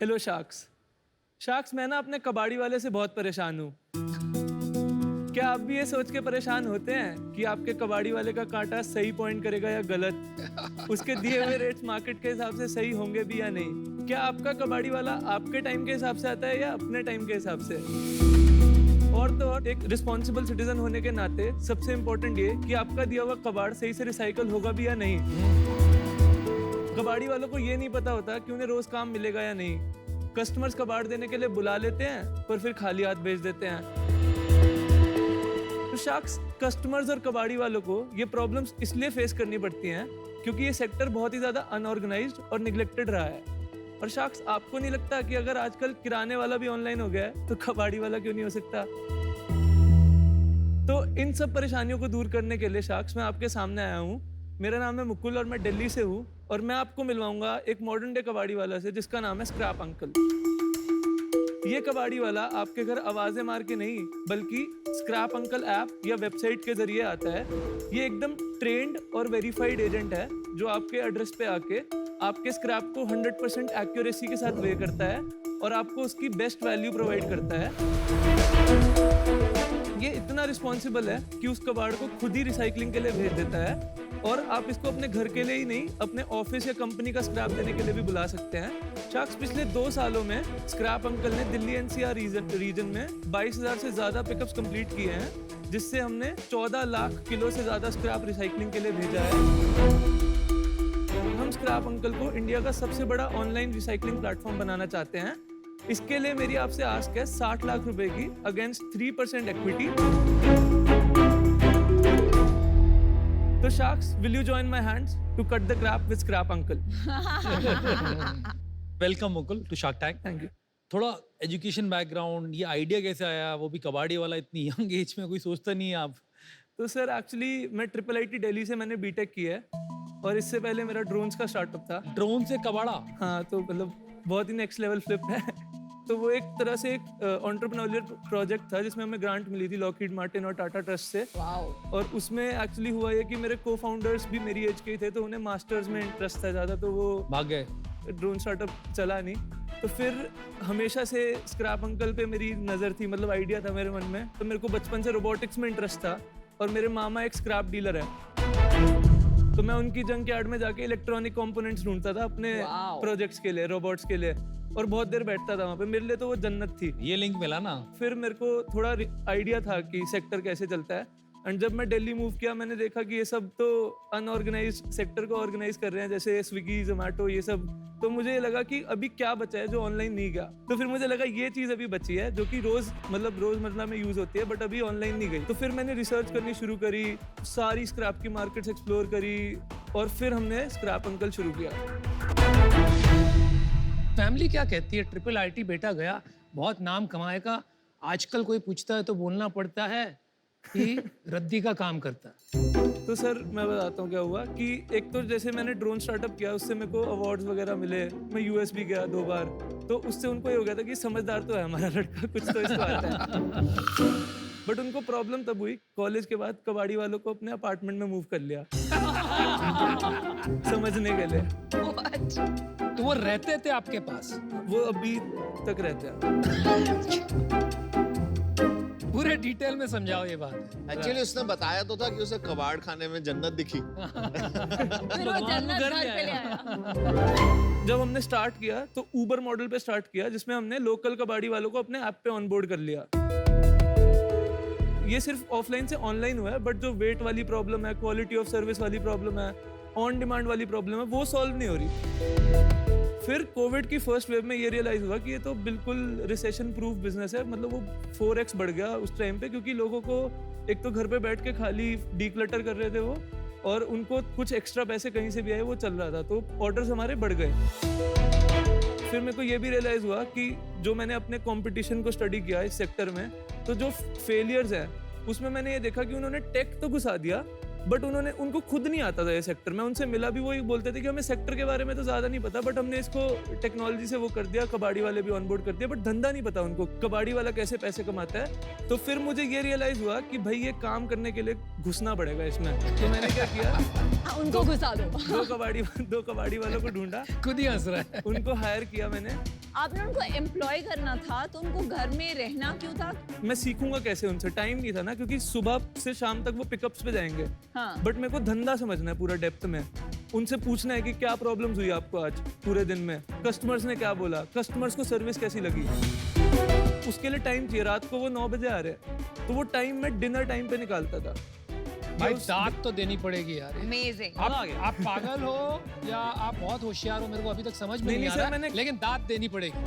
Hello sharks. Sharks, मैं ना अपने कबाड़ी वाले से बहुत परेशान हूँ। क्या आप भी ये सोच के परेशान होते हैं कि आपके कबाड़ी वाले का कांटा सही पॉइंट करेगा या गलत? उसके दिए हुए रेट्स मार्केट के हिसाब से सही होंगे भी या नहीं? क्या आपका कबाड़ी वाला आपके टाइम के हिसाब से आता है या अपने टाइम के हिसाब से? और तो और, एक रिस्पॉन्सिबल सिटीजन होने के नाते सबसे इम्पोर्टेंट ये कि आपका दिया हुआ कबाड़ सही से रिसाइकल होगा भी या नहीं। कबाड़ी वालों को ये नहीं पता होता कि उन्हें रोज काम मिलेगा या नहीं। कस्टमर्स कबाड़ देने के लिए बुला लेते हैं पर फिर खाली हाथ भेज देते हैं। तो शार्क्स, कस्टमर्स और कबाड़ी वालों को ये प्रॉब्लम्स इसलिए फेस करनी पड़ती हैं क्योंकि ये सेक्टर बहुत ही ज्यादा अनऑर्गेनाइज्ड और निग्लेक्टेड रहा है। और शार्क्स, आपको नहीं लगता कि अगर आजकल किराने वाला भी ऑनलाइन हो गया है तो कबाड़ी वाला क्यों नहीं हो सकता? तो इन सब परेशानियों को दूर करने के लिए शार्क्स, मैं आपके सामने आया हूँ। मेरा नाम है मुकुल और मैं दिल्ली से हूँ और मैं आपको मिलवाऊंगा एक मॉडर्न डे कबाड़ी वाला से जिसका नाम है स्क्रैप अंकल। ये कबाड़ी वाला आपके घर आवाजें मार के नहीं बल्कि स्क्रैप अंकल ऐप या वेबसाइट के जरिए आता है। ये एकदम ट्रेंड और वेरीफाइड एजेंट है जो आपके एड्रेस पे आके आपके स्क्रैप को 100% एक्यूरेसी के साथ वे करता है और आपको उसकी बेस्ट वैल्यू प्रोवाइड करता है। ये इतना रिस्पॉन्सिबल है कि उस कबाड़ को खुद ही रिसाइकलिंग के लिए भेज देता है और आप इसको अपने घर के लिए ही नहीं अपने ऑफिस या कंपनी का स्क्रैप देने के लिए भी बुला सकते हैं। शार्क्स, पिछले 2 सालों में स्क्रैप अंकल ने दिल्ली एनसीआर रीजन में 22,000 से ज्यादा पिकअप्स कंप्लीट किए हैं, जिससे हमने 14 लाख किलो से ज्यादा स्क्रैप रिसाइकलिंग के लिए भेजा है। हम स्क्रैप अंकल को इंडिया का सबसे बड़ा ऑनलाइन रिसाइकलिंग प्लेटफॉर्म बनाना चाहते हैं। इसके लिए मेरी आपसे आस्क है 60 लाख रुपए की अगेंस्ट 3% इक्विटी। तो sharks, will you join my hands to cut the crap with scrap uncle? Welcome Mukul to Shark Tank. Thank you. थोड़ा एजुकेशन बैकग्राउंड, ये आइडिया कैसे आया, वो भी कबाड़ी वाला, इतनी यंग एज में कोई सोचता नहीं है आप? तो सर, एक्चुअली मैं IIIT दिल्ली से मैंने बीटेक किया है और इससे पहले मेरा ड्रोन्स का स्टार्टअप था। ड्रोन से कबाड़ा? हाँ, तो मतलब बहुत ही नेक्स्ट लेवल फ्लिप है। तो वो एक तरह से एक एंटरप्रेन्योरियल प्रोजेक्ट था जिसमें हमें ग्रांट मिली थी लॉकहीड मार्टिन और टाटा ट्रस्ट से। और उसमें एक्चुअली हुआ ये कि मेरे को-फाउंडर्स भी मेरी एज के ही थे तो उन्हें मास्टर्स में इंटरेस्ट था ज़्यादा, तो वो भाग गए। ड्रोन स्टार्टअप चला नहीं। तो फिर हमेशा से स्क्रैप अंकल पे मेरी नज़र थी, मतलब आइडिया था मेरे मन में। तो मेरे को बचपन से रोबोटिक्स में इंटरेस्ट था और मेरे मामा एक स्क्रैप डीलर है, तो मैं उनकी जंक यार्ड में जाके इलेक्ट्रॉनिक कंपोनेंट्स ढूंढता था अपने प्रोजेक्ट्स के लिए, रोबोट्स के लिए, और बहुत देर बैठता था वहाँ पे। मेरे लिए तो वो जन्नत थी। ये लिंक मिला ना। फिर मेरे को थोड़ा आइडिया था कि सेक्टर कैसे चलता है। एंड जब मैं दिल्ली मूव किया, मैंने देखा कि ये सब तो अनऑर्गेनाइज्ड सेक्टर को ऑर्गेनाइज कर रहे हैं, जैसे स्विगी, जोमेटो, ये सब। तो मुझे ये लगा कि अभी क्या बचा है जो ऑनलाइन नहीं गया। तो फिर मुझे लगा ये चीज़ अभी बची है जो कि रोजमर्रा में यूज होती है बट अभी ऑनलाइन नहीं गई। तो फिर मैंने रिसर्च करनी शुरू करी, सारी स्क्रैप की मार्केट्स एक्सप्लोर करी और फिर हमने स्क्रैप अंकल शुरू किया। फैमिली क्या कहती है? IIIT बेटा गया, बहुत नाम कमाएगा। आजकल कोई पूछता है तो बोलना पड़ता है कि रद्दी का काम करता है। तो सर, मैं बताता हूँ क्या हुआ कि एक तो जैसे मैंने ड्रोन स्टार्टअप किया, उससे मेरे को अवार्ड्स वगैरह मिले। मैं यूएस भी गया 2 बार, तो उससे उनको ये हो गया था कि समझदार तो है हमारा लड़का, कुछ तो इसको आता है। बट उनको प्रॉब्लम तब हुई कॉलेज के बाद, कबाड़ी वालों को अपने अपार्टमेंट में मूव कर लिया समझने के लिए। तो वो रहते थे आपके पास? वो अभी तक रहते हैं। पूरे डिटेल में समझाओ ये बात। एक्चुअली उसने बताया तो था कि उसे कबाड़ खाने में जन्नत दिखी। फिर वो जन्नत घर पे ले आया। जब हमने स्टार्ट किया तो ऊबर मॉडल पे स्टार्ट किया, जिसमें हमने लोकल कबाड़ी वालों को अपने ऐप पे ऑनबोर्ड कर लिया। ये सिर्फ ऑफलाइन से ऑनलाइन हुआ है, बट जो वेट वाली प्रॉब्लम है, क्वालिटी ऑफ सर्विस वाली प्रॉब्लम है, ऑन डिमांड वाली प्रॉब्लम है, वो सॉल्व नहीं हो रही। फिर कोविड की फर्स्ट वेव में ये रियलाइज हुआ कि ये तो बिल्कुल रिसेशन प्रूफ बिजनेस है। मतलब वो 4x बढ़ गया उस टाइम पे, क्योंकि लोगों को एक तो घर पे बैठ के खाली डीक्लटर कर रहे थे वो, और उनको कुछ एक्स्ट्रा पैसे कहीं से भी आए वो चल रहा था, तो ऑर्डर्स हमारे बढ़ गए। फिर मेरे को ये भी रियलाइज हुआ कि जो मैंने अपने कंपटीशन को स्टडी किया इस सेक्टर में, तो जो फेलियर्स हैं उसमें मैंने ये देखा कि उन्होंने टेक तो घुसा दिया बट उनको खुद नहीं आता था ये सेक्टर में। उनसे मिला भी वो ये बोलते थे कि हमें सेक्टर के बारे में तो ज्यादा नहीं पता, बट हमने इसको टेक्नोलॉजी से वो कर दिया, कबाड़ी वाले भी ऑनबोर्ड कर दिया, बट धंधा नहीं पता उनको कबाड़ी वाला कैसे पैसे कमाता है। तो फिर मुझे ये रियलाइज हुआ कि भाई ये काम करने के लिए घुसना पड़ेगा इसमें। तो मैंने क्या किया, उनको घुसा दो। दो कबाड़ी वालों को ढूंढा, खुद ही हंस रहा है। उनको हायर किया मैंने आपने उनको एम्प्लॉय करना था तो उनको घर में रहना क्यों था? मैं सीखूंगा कैसे उनसे, टाइम नहीं था ना, क्योंकि सुबह से शाम तक वो पिकअप्स पे जाएंगे। हाँ। बट मेरे को धंधा समझना है पूरा डेप्थ में, उनसे पूछना है कि क्या प्रॉब्लम्स हुई आपको आज पूरे दिन में, कस्टमर्स ने क्या बोला, कस्टमर्स को सर्विस कैसी लगी। उसके लिए टाइम चाहिए। रात को वो 9 बजे आ रहे हैं तो वो टाइम मैं डिनर टाइम पे निकालता था। भाई दाद तो देनी पड़ेगी यार। अमेजिंग। आप पागल हो या आप बहुत होशियार हो, मेरे को अभी तक समझ में नहीं आ रहा, लेकिन दाद देनी पड़ेगी।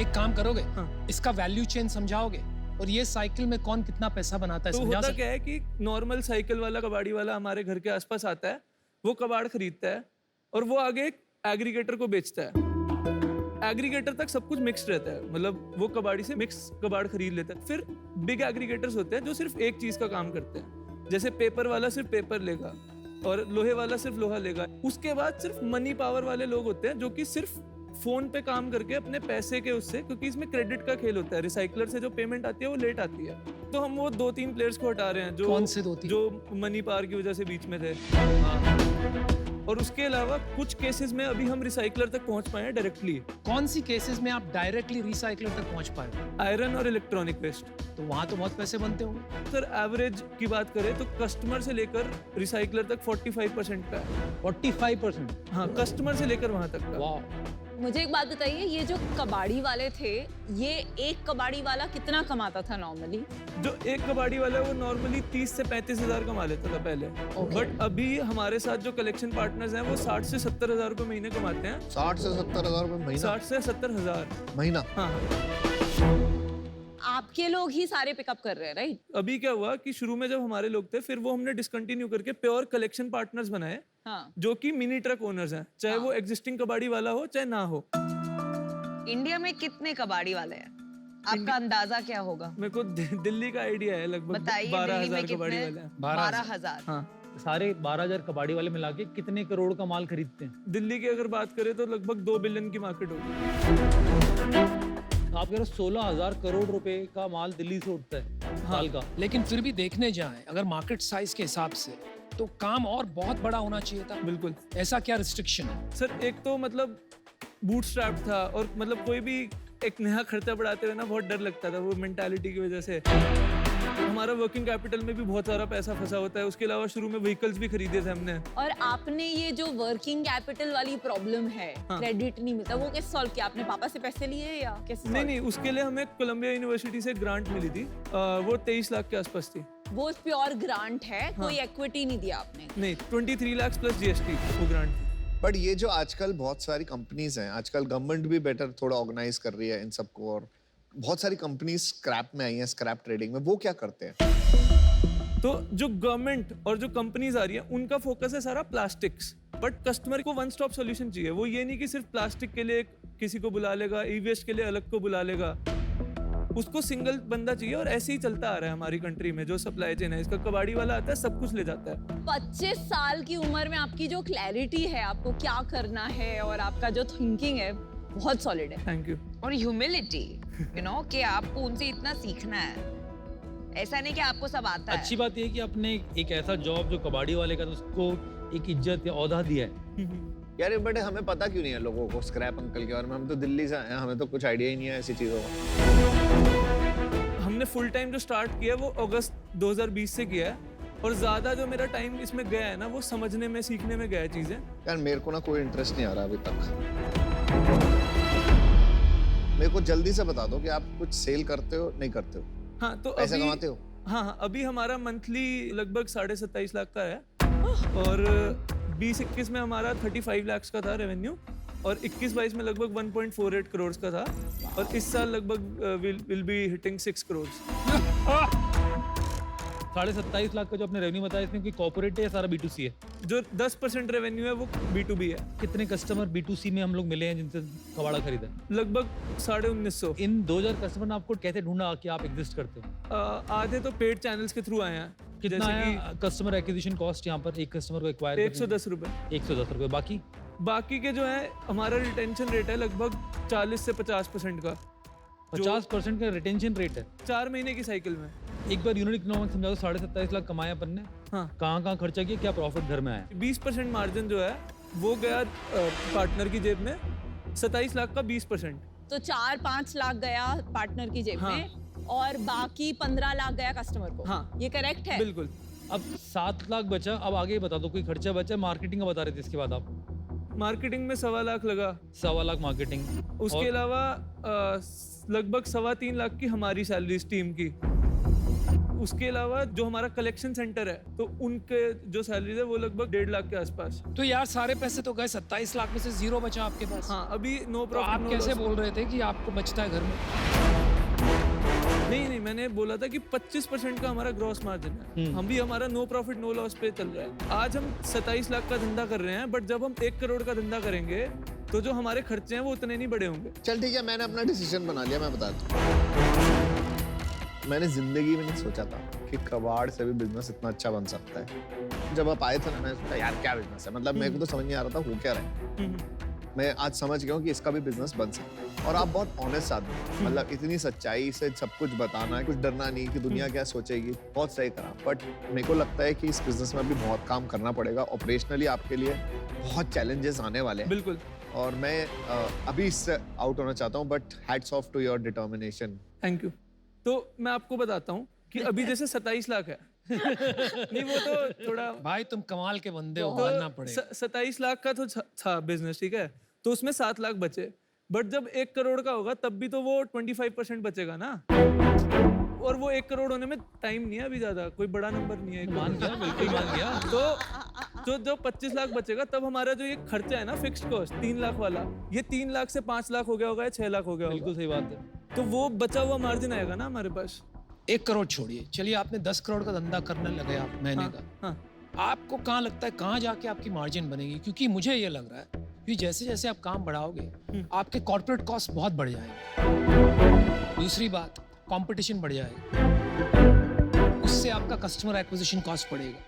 एक काम करोगे, हाँ। इसका वैल्यू चेन समझाओगे, और ये साइकिल में कौन कितना पैसा बनाता है तो समझा होता सकते? क्या है कि नॉर्मल साइकिल वाला कबाड़ी वाला हमारे घर के आसपास आता है, वो कबाड़ खरीदता है और वो आगे एक एग्रीगेटर को बेचता है। एग्रीगेटर तक सब कुछ मिक्स्ड रहता है, मतलब वो कबाड़ी से मिक्स कबाड़ खरीद लेता है। फिर बिग एग्रीगेटर्स होते हैं जो सिर्फ एक चीज का काम करते हैं, जैसे पेपर वाला सिर्फ पेपर लेगा और लोहे वाला सिर्फ लोहा लेगा। उसके बाद सिर्फ मनी पावर वाले लोग होते हैं जो कि सिर्फ फोन पे काम करके अपने पैसे के उससे, क्योंकि इसमें क्रेडिट का खेल होता है, रिसाइकलर से जो पेमेंट आती है वो लेट आती है। तो हम वो 2-3 प्लेयर्स को हटा रहे हैं जो कौन से 2-3? जो मनी पावर की वजह से बीच में थे। और उसके अलावा कुछ केसेस में अभी हम रिसाइकलर तक पहुंच पाए हैं डायरेक्टली। कौन सी केसेस में आप डायरेक्टली रिसाइकलर तक पहुंच पाए? आयरन और इलेक्ट्रॉनिक वेस्ट। तो वहां तो बहुत पैसे बनते होंगे। सर एवरेज की बात करें तो कस्टमर से लेकर रिसाइकलर तक 45% का है। 45%? हाँ, कस्टमर से लेकर वहां तक का। वाह। मुझे एक बात बताइए, ये जो कबाड़ी वाले थे, ये एक कबाड़ी वाला कितना कमाता था नॉर्मली? जो एक कबाड़ी वाला है वो नॉर्मली 30 से 35 हजार कमा लेता था पहले। बट अभी हमारे साथ जो कलेक्शन पार्टनर्स हैं वो 60 से 70 हजार रुपए महीने कमाते हैं। 60 से 70 हजार रुपए महीना? 60 से 70 हजार महीना। हाँ। आपके लोग ही सारे पिकअप कर रहे हैं, राइट? अभी क्या हुआ कि शुरू में जब हमारे लोग थे, फिर वो हमने डिसकंटिन्यू करके प्योर कलेक्शन पार्टनर्स बनाए, हाँ। जो कि मिनी ट्रक ओनर्स हैं, चाहे वो एग्जिस्टिंग कबाड़ी वाला हो चाहे ना हो। इंडिया में कितने कबाड़ी वाले हैं? आपका अंदाजा क्या होगा? मेरे को दिल्ली का आइडिया है, लगभग बताइए, 12,000 कबाड़ी वाले हैं। 12,000। हाँ, सारे 12,000 कबाड़ी वाले मिला के कितने करोड़ का माल खरीदते हैं? दिल्ली की अगर बात करें तो लगभग 2 बिलियन की मार्केट होगी। आप कह रहे हो 16,000 करोड़ रुपए का माल दिल्ली से उठता है साल का। लेकिन फिर भी देखने जाएं अगर मार्केट साइज के हिसाब से, तो काम और बहुत बड़ा होना चाहिए था। बिल्कुल ऐसा क्या रिस्ट्रिक्शन है? सर, एक तो मतलब बूटस्ट्रैप था, और मतलब कोई भी एक नया खर्चा बढ़ाते हुए ना बहुत डर लगता था, वो मेंटालिटी की वजह से। हमारा वर्किंग कैपिटल में भी बहुत सारा पैसा फंसा होता है। उसके अलावा शुरू में व्हीकल्स भी खरीदे थे हमने। और आपने ये जो वर्किंग कैपिटल वाली प्रॉब्लम है, हाँ। क्रेडिट नहीं मिलता, वो कैसे सॉल्व किया? आपने पापा से पैसे लिए या कैसे? नहीं नहीं, उसके लिए हमें कोलंबिया यूनिवर्सिटी से ग्रांट मिली थी। वो 23 लाख के आसपास थी। वो प्योर ग्रांट है, कोई इक्विटी नहीं दिया आपने? नहीं, 23 लाख प्लस जीएसटी वो ग्रांट थी। बट ये जो आजकल बहुत सारी कंपनीज हैं, आजकल गवर्नमेंट भी बेटर थोड़ा ऑर्गेनाइज कर रही है इन सबको, और बहुत सारी कंपनीज स्क्रैप में आई हैं, स्क्रैप ट्रेडिंग में। वो क्या करते हैं? तो जो गवर्नमेंट और जो कंपनीज आ रही है, उनका फोकस है सारा प्लास्टिक्स। बट कस्टमर को वन स्टॉप सॉल्यूशन चाहिए। वो ये नहीं कि सिर्फ प्लास्टिक के लिए किसी को बुला लेगा, ई वेस्ट के लिए अलग को बुला लेगा। उसको सिंगल बंदा चाहिए, और ऐसे ही चलता आ रहा है हमारी कंट्री में जो सप्लाई चेन है। इसका कबाड़ी वाला आता है, सब कुछ ले जाता है। 25 साल की उम्र में आपकी जो क्लैरिटी है, आपको क्या करना है, और आपका जो थिंकिंग है, बहुत सॉलिड है। Thank you. और ह्यूमिलिटी, कि आपको उनसे इतना सीखना है। ऐसा नहीं कि आपको सब आता है। अच्छी बात ये है कि आपने एक ऐसा जॉब जो कबाड़ी वाले का, तो उसको एक इज्जत या औहदा दिया है। यार ये बड़े हमें पता क्यों नहीं है लोगों को स्क्रैप अंकल के बारे में? हम तो दिल्ली से आए हैं, हमें तो कुछ आइडिया ही नहीं है ऐसी चीजों का। हमने फुल टाइम जो स्टार्ट किया है वो अगस्त 2020 से किया है, और ज्यादा जो मेरा टाइम इसमें गया है ना, वो समझने में, सीखने में गया है चीजें। यार मेरे को ना कोई इंटरेस्ट नहीं आ रहा अभी तक। मेरे को जल्दी से बता दो कि आप कुछ सेल करते हो, नहीं करते हो? हाँ, तो पैसे अभी कमाते हो? हाँ, अभी हमारा मंथली लगभग 27.5 लाख का है, और 20-21 में हमारा 35 लाख का था रेवेन्यू, और 21-22 में लगभग 1.48 करोड़ का था, और इस साल लगभग will be hitting 6 crore. 27.5 lakh का जो आपने रेवेन्यू बताया, इसमें कोई कॉर्पोरेट है या सारा B2C है? जो 10% रेवेन्यू है वो B2B है। कितने कस्टमर B2C में हम लोग मिले हैं जिनसे कबाड़ा खरीदा? लगभग 1950। इन 2000 कस्टमर ने आपको कैसे ढूंढा कि आप एग्जिस्ट करते हो? आधे तो पेड चैनल्स के थ्रू आए हैं। कितना है कस्टमर एक्विजिशन कॉस्ट यहाँ पर, एक कस्टमर को एक्वायर? 110 रुपए। 110 रुपए। बाकी के जो है, हमारा रिटेंशन रेट है लगभग 40 से 50% का। 50% का रिटेंशन रेट है 4 महीने की साइकिल में। एक बार यूनिट इकोनॉमिक्स समझा दो। 27.5 लाख कमाए अपन ने, हाँ। कहाँ खर्चा किया, क्या प्रॉफिट घर में आया? 20% मार्जिन जो है वो गया पार्टनर की जेब में, 27 लाख का 20%। तो 4-5 लाख गया पार्टनर की जेब हाँ। में और बाकी 15 लाख गया कस्टमर को। हाँ। ये करेक्ट है? बिल्कुल। अब 7 लाख बचा, अब आगे बता दो कोई खर्चा बचा, मार्केटिंग का बता रहे थे इसके बाद आप। मार्केटिंग में 1.25 लाख लगा। 1.25 लाख मार्केटिंग, उसके और अलावा लगभग 3.25 लाख की हमारी सैलरी टीम की। उसके अलावा जो हमारा कलेक्शन सेंटर है तो उनके जो सैलरी है वो लगभग 1.5 लाख के आसपास। तो यार सारे पैसे तो गए, 27 लाख में से जीरो बचा आपके पास। हाँ, अभी नो तो प्रॉफिट आप कैसे बोल रहे थे कि आपको बचता है घर में? नहीं, मैंने बोला था कि 25% का हमारा ग्रॉस मार्जिन है। हम भी हमारा नो प्रॉफिट नो लॉस पे चल रहा है। आज हम 27 लाख का धंधा कर रहे हैं, बट जब हम 1 करोड़ का धंधा करेंगे तो जो हमारे खर्चे हैं वो उतने नहीं बढ़े होंगे। चल ठीक है, मैंने अपना डिसीजन बना लिया, मैं बता दूं। मैंने जिंदगी में नहीं सोचा था कि कबाड़ से भी बिजनेस इतना अच्छा बन सकता है। जब आप आए थे ना, मैंने सोचा यार क्या बिजनेस है, मतलब मेरे को तो समझ नहीं आ रहा था हो क्या रहा है। मैं आज समझ गया हूँ कि इसका भी बिजनेस बन सकता है। और आप बहुत ऑनेस्ट आदमी हैं, मतलब इतनी सच्चाई से सब कुछ बताना है, कुछ डरना नहीं कि दुनिया क्या सोचेगी, बहुत सही करा। बट मेरे को लगता है कि इस बिजनेस में अभी बहुत काम करना पड़ेगा। ऑपरेशनली आपके लिए बहुत चैलेंजेस आने वाले हैं। बिल्कुल। और मैं अभी इससे आउट होना चाहता हूँ, but hats off to your determination. Thank you. तो मैं आपको बताता हूँ कि अभी जैसे 27 लाख है नहीं, वो तो थोड़ा भाई तुम कमाल के बंदे हो, तो मानना पड़ेगा। 27 लाख का तो था बिजनेस, ठीक है, तो उसमें 7 लाख बचे। बट जब 1 करोड़ का होगा तब भी तो वो 25% बचेगा ना। और वो 1 करोड़ होने में टाइम नहीं है अभी, ज्यादा कोई बड़ा नंबर नहीं है। मान गया, बिल्कुल मान गया। तो जो 25 लाख बचेगा तब हमारा जो ये खर्चा है ना फिक्स्ड कॉस्ट 3 लाख वाला, ये 3 लाख से 5 लाख हो गया होगा या 6 लाख हो गया होगा। बिल्कुल सही बात है। तो वो बचा हुआ मार्जिन आएगा ना हमारे पास। 1 करोड़ छोड़िए, चलिए आपने 10 करोड़ का धंधा करने लगे आप महीने का। हाँ, आपको कहाँ लगता है कहाँ जाके आपकी मार्जिन बनेगी? क्योंकि मुझे ये लग रहा है कि जैसे जैसे आप काम बढ़ाओगे आपके कॉर्पोरेट कॉस्ट बहुत बढ़ जाएंगे। दूसरी बात, कंपटीशन बढ़ जाएगा, उससे आपका कस्टमर एक्विजिशन कॉस्ट बढ़ेगा,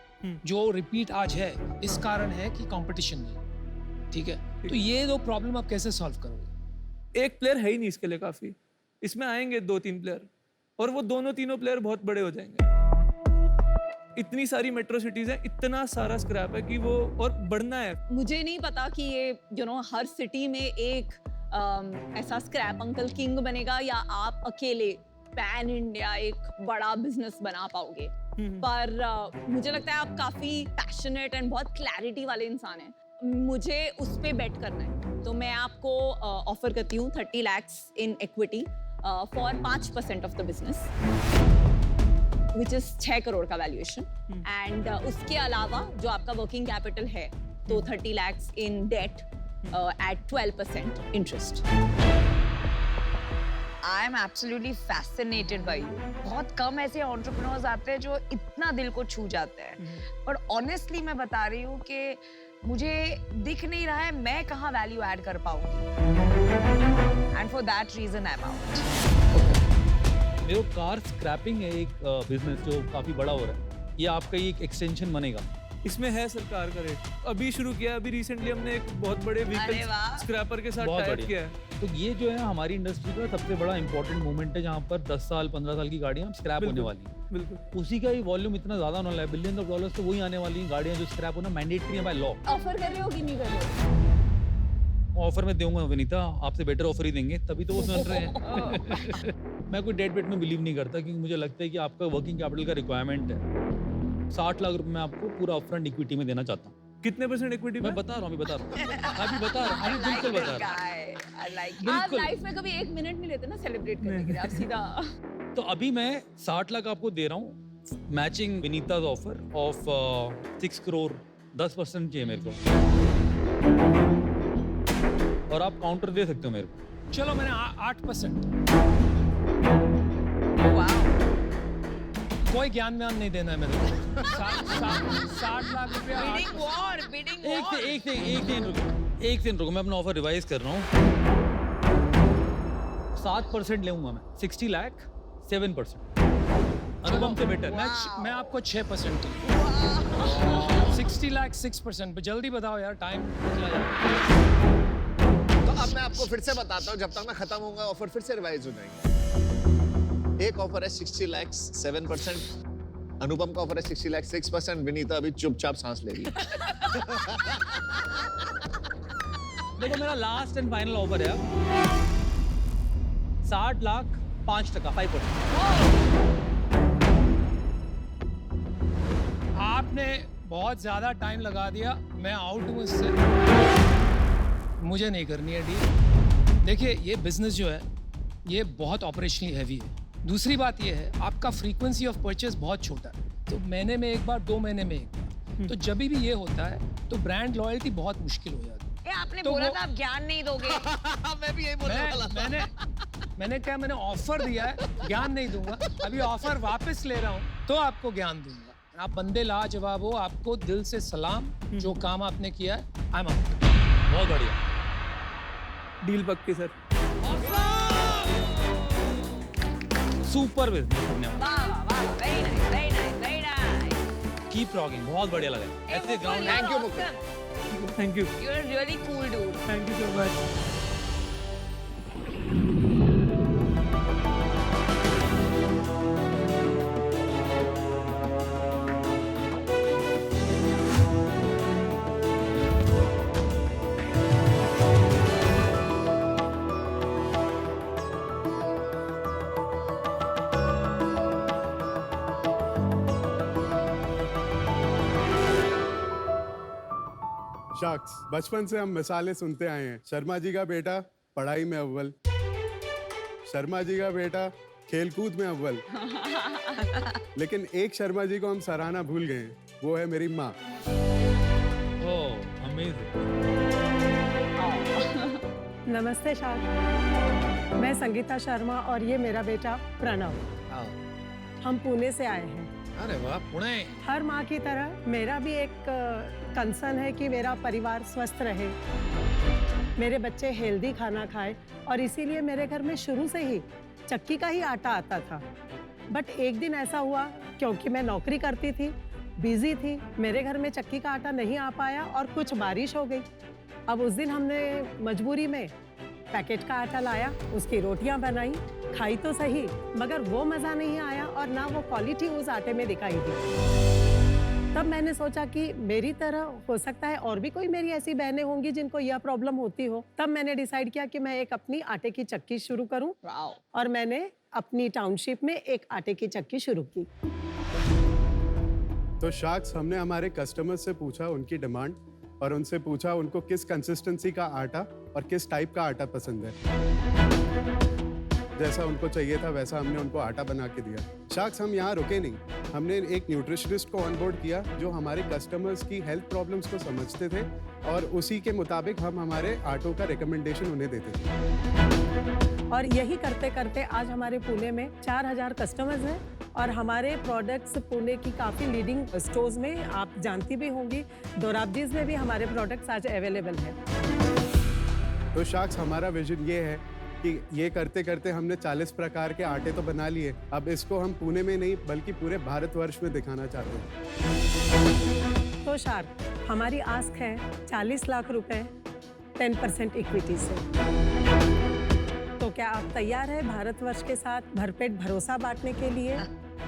जो रिपीट आज है इस कारण है कि कंपटीशन नहीं। ठीक है, तो ये दो प्रॉब्लम आप कैसे सॉल्व करोगे? एक प्लेयर है ही नहीं इसके लिए काफी, इसमें आएंगे 2-3 प्लेयर और वो दोनों तीनों प्लेयर बहुत बड़े हो जाएंगे। इतनी सारी मेट्रो सिटीज हैं, इतना सारा स्क्रैप है कि वो और बढ़ना है। मुझे नहीं पता कि ये हर सिटी में एक ऐसा स्क्रैप अंकल किंग बनेगा या आप अकेले पैन इंडिया एक बड़ा बिजनेस बना पाओगे। पर मुझे लगता है आप काफी पैशनेट एंड बहुत क्लैरिटी वाले इंसान हैं। मुझे उस पे बेट करना है, तो मैं आपको ऑफर करती हूँ 30 lakhs in equity for 5% of the business, which is 6 crore का वैल्यूएशन। एंड उसके अलावा जो आपका वर्किंग कैपिटल है तो 30 lakhs in debt at 12% interest. I am absolutely fascinated by you. बहुत कम ऐसे एंटरप्रेन्योर्स आते हैं जो इतना दिल को छू जाते हैं। पर ऑनेस्टली मैं बता रही हूँ कि मुझे दिख नहीं रहा है मैं कहाँ वैल्यू ऐड कर पाऊंगी, and for that reason I am out. मेरे कार स्क्रैपिंग है एक बिजनेस जो काफी बड़ा हो रहा है, ये आपका एक एक्सटेंशन बनेगा। इसमें है सरकार का रेट, अभी शुरू किया, अभी रिसेंटली हमने एक बहुत बड़े व्हीकल अरे वाह। स्क्रैपर के साथ बहुत टाई बढ़िया। किया है। तो ये जो है हमारी इंडस्ट्री का सबसे बड़ा इंपॉर्टेंट मोमेंट है, जहाँ पर 10 साल 15 साल की गाड़ियाँ स्क्रैप होने बिल्कुल। वाली हैं। बिल्कुल। उसी का ही वॉल्यूम इतना ज्यादा होने वाला है, बिलियन ऑफ डॉलर्स तो वही आने वाली हैं गाड़ियाँ जो स्क्रैप होना मैंडेटरी है बाय लॉ। ऑफर कर रहे हो कि नहीं कर रहे हो? ऑफर में दूंगा विनीता, आपसे बेटर ऑफर ही देंगे, तभी तो वो सुन रहे हैं। मैं कोई डेट वेट में बिलीव नहीं करता, क्योंकि मुझे लगता है कि आपका वर्किंग कैपिटल का रिक्वायरमेंट है। 60 लाख रुपए मैं आपको पूरा अपफ्रंट इक्विटी में देना चाहता हूँ। कितने % इक्विटी में? मैं बता रहा हूँ, अभी बता रहा हूँ, अभी बता रहा हूँ, बिल्कुल बता रहा हूँ। आप लाइफ में कभी 1 मिनट नहीं लेते ना सेलिब्रेट करने के लिए, आप सीधा। तो अभी मैं 60 लाख आपको दे रहा हूँ, मैचिंग विनीता's ऑफर ऑफ 6 करोड़ 10% चाहिए मेरे को, और आप काउंटर दे सकते हो मेरे को। चलो मैंने 8%। कोई ज्ञान व्यान नहीं देना है मेरे को। 60 लाख रुपया। बिडिंग वॉर, बिडिंग एक वॉर। एक दिन रुको, मैं अपना ऑफर रिवाइज कर रहा हूँ। 7% लेऊंगा मैं, 60 लाख 7%। अनुपम से बेटर। मैं आपको 6% 60 लाख 6%। जल्दी बताओ यार, टाइम निकला जाए। तो अब मैं आपको फिर से बताता हूँ, जब तक मैं खत्म होऊंगा ऑफर फिर से रिवाइज हो जाएंगे। एक ऑफर है 60 लाख 7%, अनुपम का ऑफर है 60 लाख 6%, विनीता अभी चुपचाप सांस ले रही है। देखो मेरा लास्ट एंड फाइनल ऑफर है 60 लाख 5%, 5%। आपने बहुत ज्यादा टाइम लगा दिया, मैं आउट हूँ इससे। मुझे नहीं करनी है डील। देखिए ये बिजनेस जो है ये बहुत ऑपरेशनली हैवी है। दूसरी बात ये है आपका फ्रीक्वेंसी ऑफ परचेज बहुत छोटा है, तो महीने में एक बार, 2 महीने में एक बार, तो जब भी ये होता है तो ब्रांड लॉयल्टी बहुत मुश्किल हो जाती है। आपने तो बोला वो- था आप ज्ञान नहीं दोगे। मैं भी यही बोलने वाला था। मैंने क्या, मैंने ऑफर दिया है, ज्ञान नहीं दूंगा। अभी ऑफर वापस ले रहा हूँ तो आपको ज्ञान दूंगा। आप बंदे लाजवाब हो, आपको दिल से सलाम, जो काम आपने किया है। आई एम आउट। बहुत बढ़िया। डील पक्की सर। Super business. वाह वाह वाह, very nice, very nice, very nice. Keep rocking, बहुत बढ़िया लगा ऐसे ground. Thank you, Mukul. Thank you, you are really cool dude. Thank you so much. शख्स बचपन से हम मिसालें सुनते आए हैं। शर्मा जी का बेटा पढ़ाई में अव्वल, शर्मा जी का बेटा खेलकूद में अव्वल, लेकिन एक शर्मा जी को हम सराहना भूल गए हैं, वो है मेरी माँ। ओह अमेजिंग। नमस्ते शाह, मैं संगीता शर्मा और ये मेरा बेटा प्रणव। हम पुणे से आए हैं। अरे वाह, पुणे। हर माँ की तरह मेरा भी एक कंसर्न है कि मेरा परिवार स्वस्थ रहे, मेरे बच्चे हेल्दी खाना खाए, और इसीलिए मेरे घर में शुरू से ही चक्की का ही आटा आता था। बट एक दिन ऐसा हुआ, क्योंकि मैं नौकरी करती थी, बिजी थी, मेरे घर में चक्की का आटा नहीं आ पाया और कुछ बारिश हो गई। अब उस दिन हमने मजबूरी में पैकेट का आटा लाया, उसकी रोटियां बनाई, खाई तो सही, मगर वो मज़ा नहीं आया और ना वो क्वालिटी उस आटे में दिखाई दी। तब मैंने सोचा कि मेरी तरह हो सकता है और भी कोई मेरी ऐसी बहनें होंगी जिनको यह प्रॉब्लम होती हो। तब मैंने डिसाइड किया कि मैं एक अपनी आटे की चक्की शुरू करूं, और मैंने अपनी टाउनशिप में एक आटे की चक्की शुरू की। तो शख्स हमने हमारे कस्टमर से पूछा उनकी डिमांड, और उनसे पूछा उनको किस कंसिस्टेंसी का आटा और किस टाइप का आटा पसंद है। जैसा उनको चाहिए था वैसा हमने उनको आटा बना के दिया। शख्स हम यहाँ रुके नहीं, हमने एक न्यूट्रिशनिस्ट को ऑनबोर्ड किया जो हमारे कस्टमर्स की हेल्थ प्रॉब्लम्स को समझते थे, और उसी के मुताबिक हम हमारे आटों का रिकमेंडेशन उन्हें देते थे। और यही करते करते आज हमारे पुणे में 4000 कस्टमर्स हैं, और हमारे प्रोडक्ट्स पुणे की काफ़ी लीडिंग स्टोर्स में, आप जानती भी होंगी, दोराबजीज में भी हमारे प्रोडक्ट्स आज अवेलेबल हैं। तो शख्स हमारा विजन ये है कि ये करते करते हमने 40 प्रकार के आटे तो बना लिए, अब इसको हम पुणे में नहीं बल्कि पूरे भारतवर्ष में दिखाना चाहते हैं। तो शार्क, हमारी आस्क है 40 लाख रुपए 10% इक्विटी से। तो क्या आप तैयार हैं भारतवर्ष के साथ भरपेट भरोसा बांटने के लिए?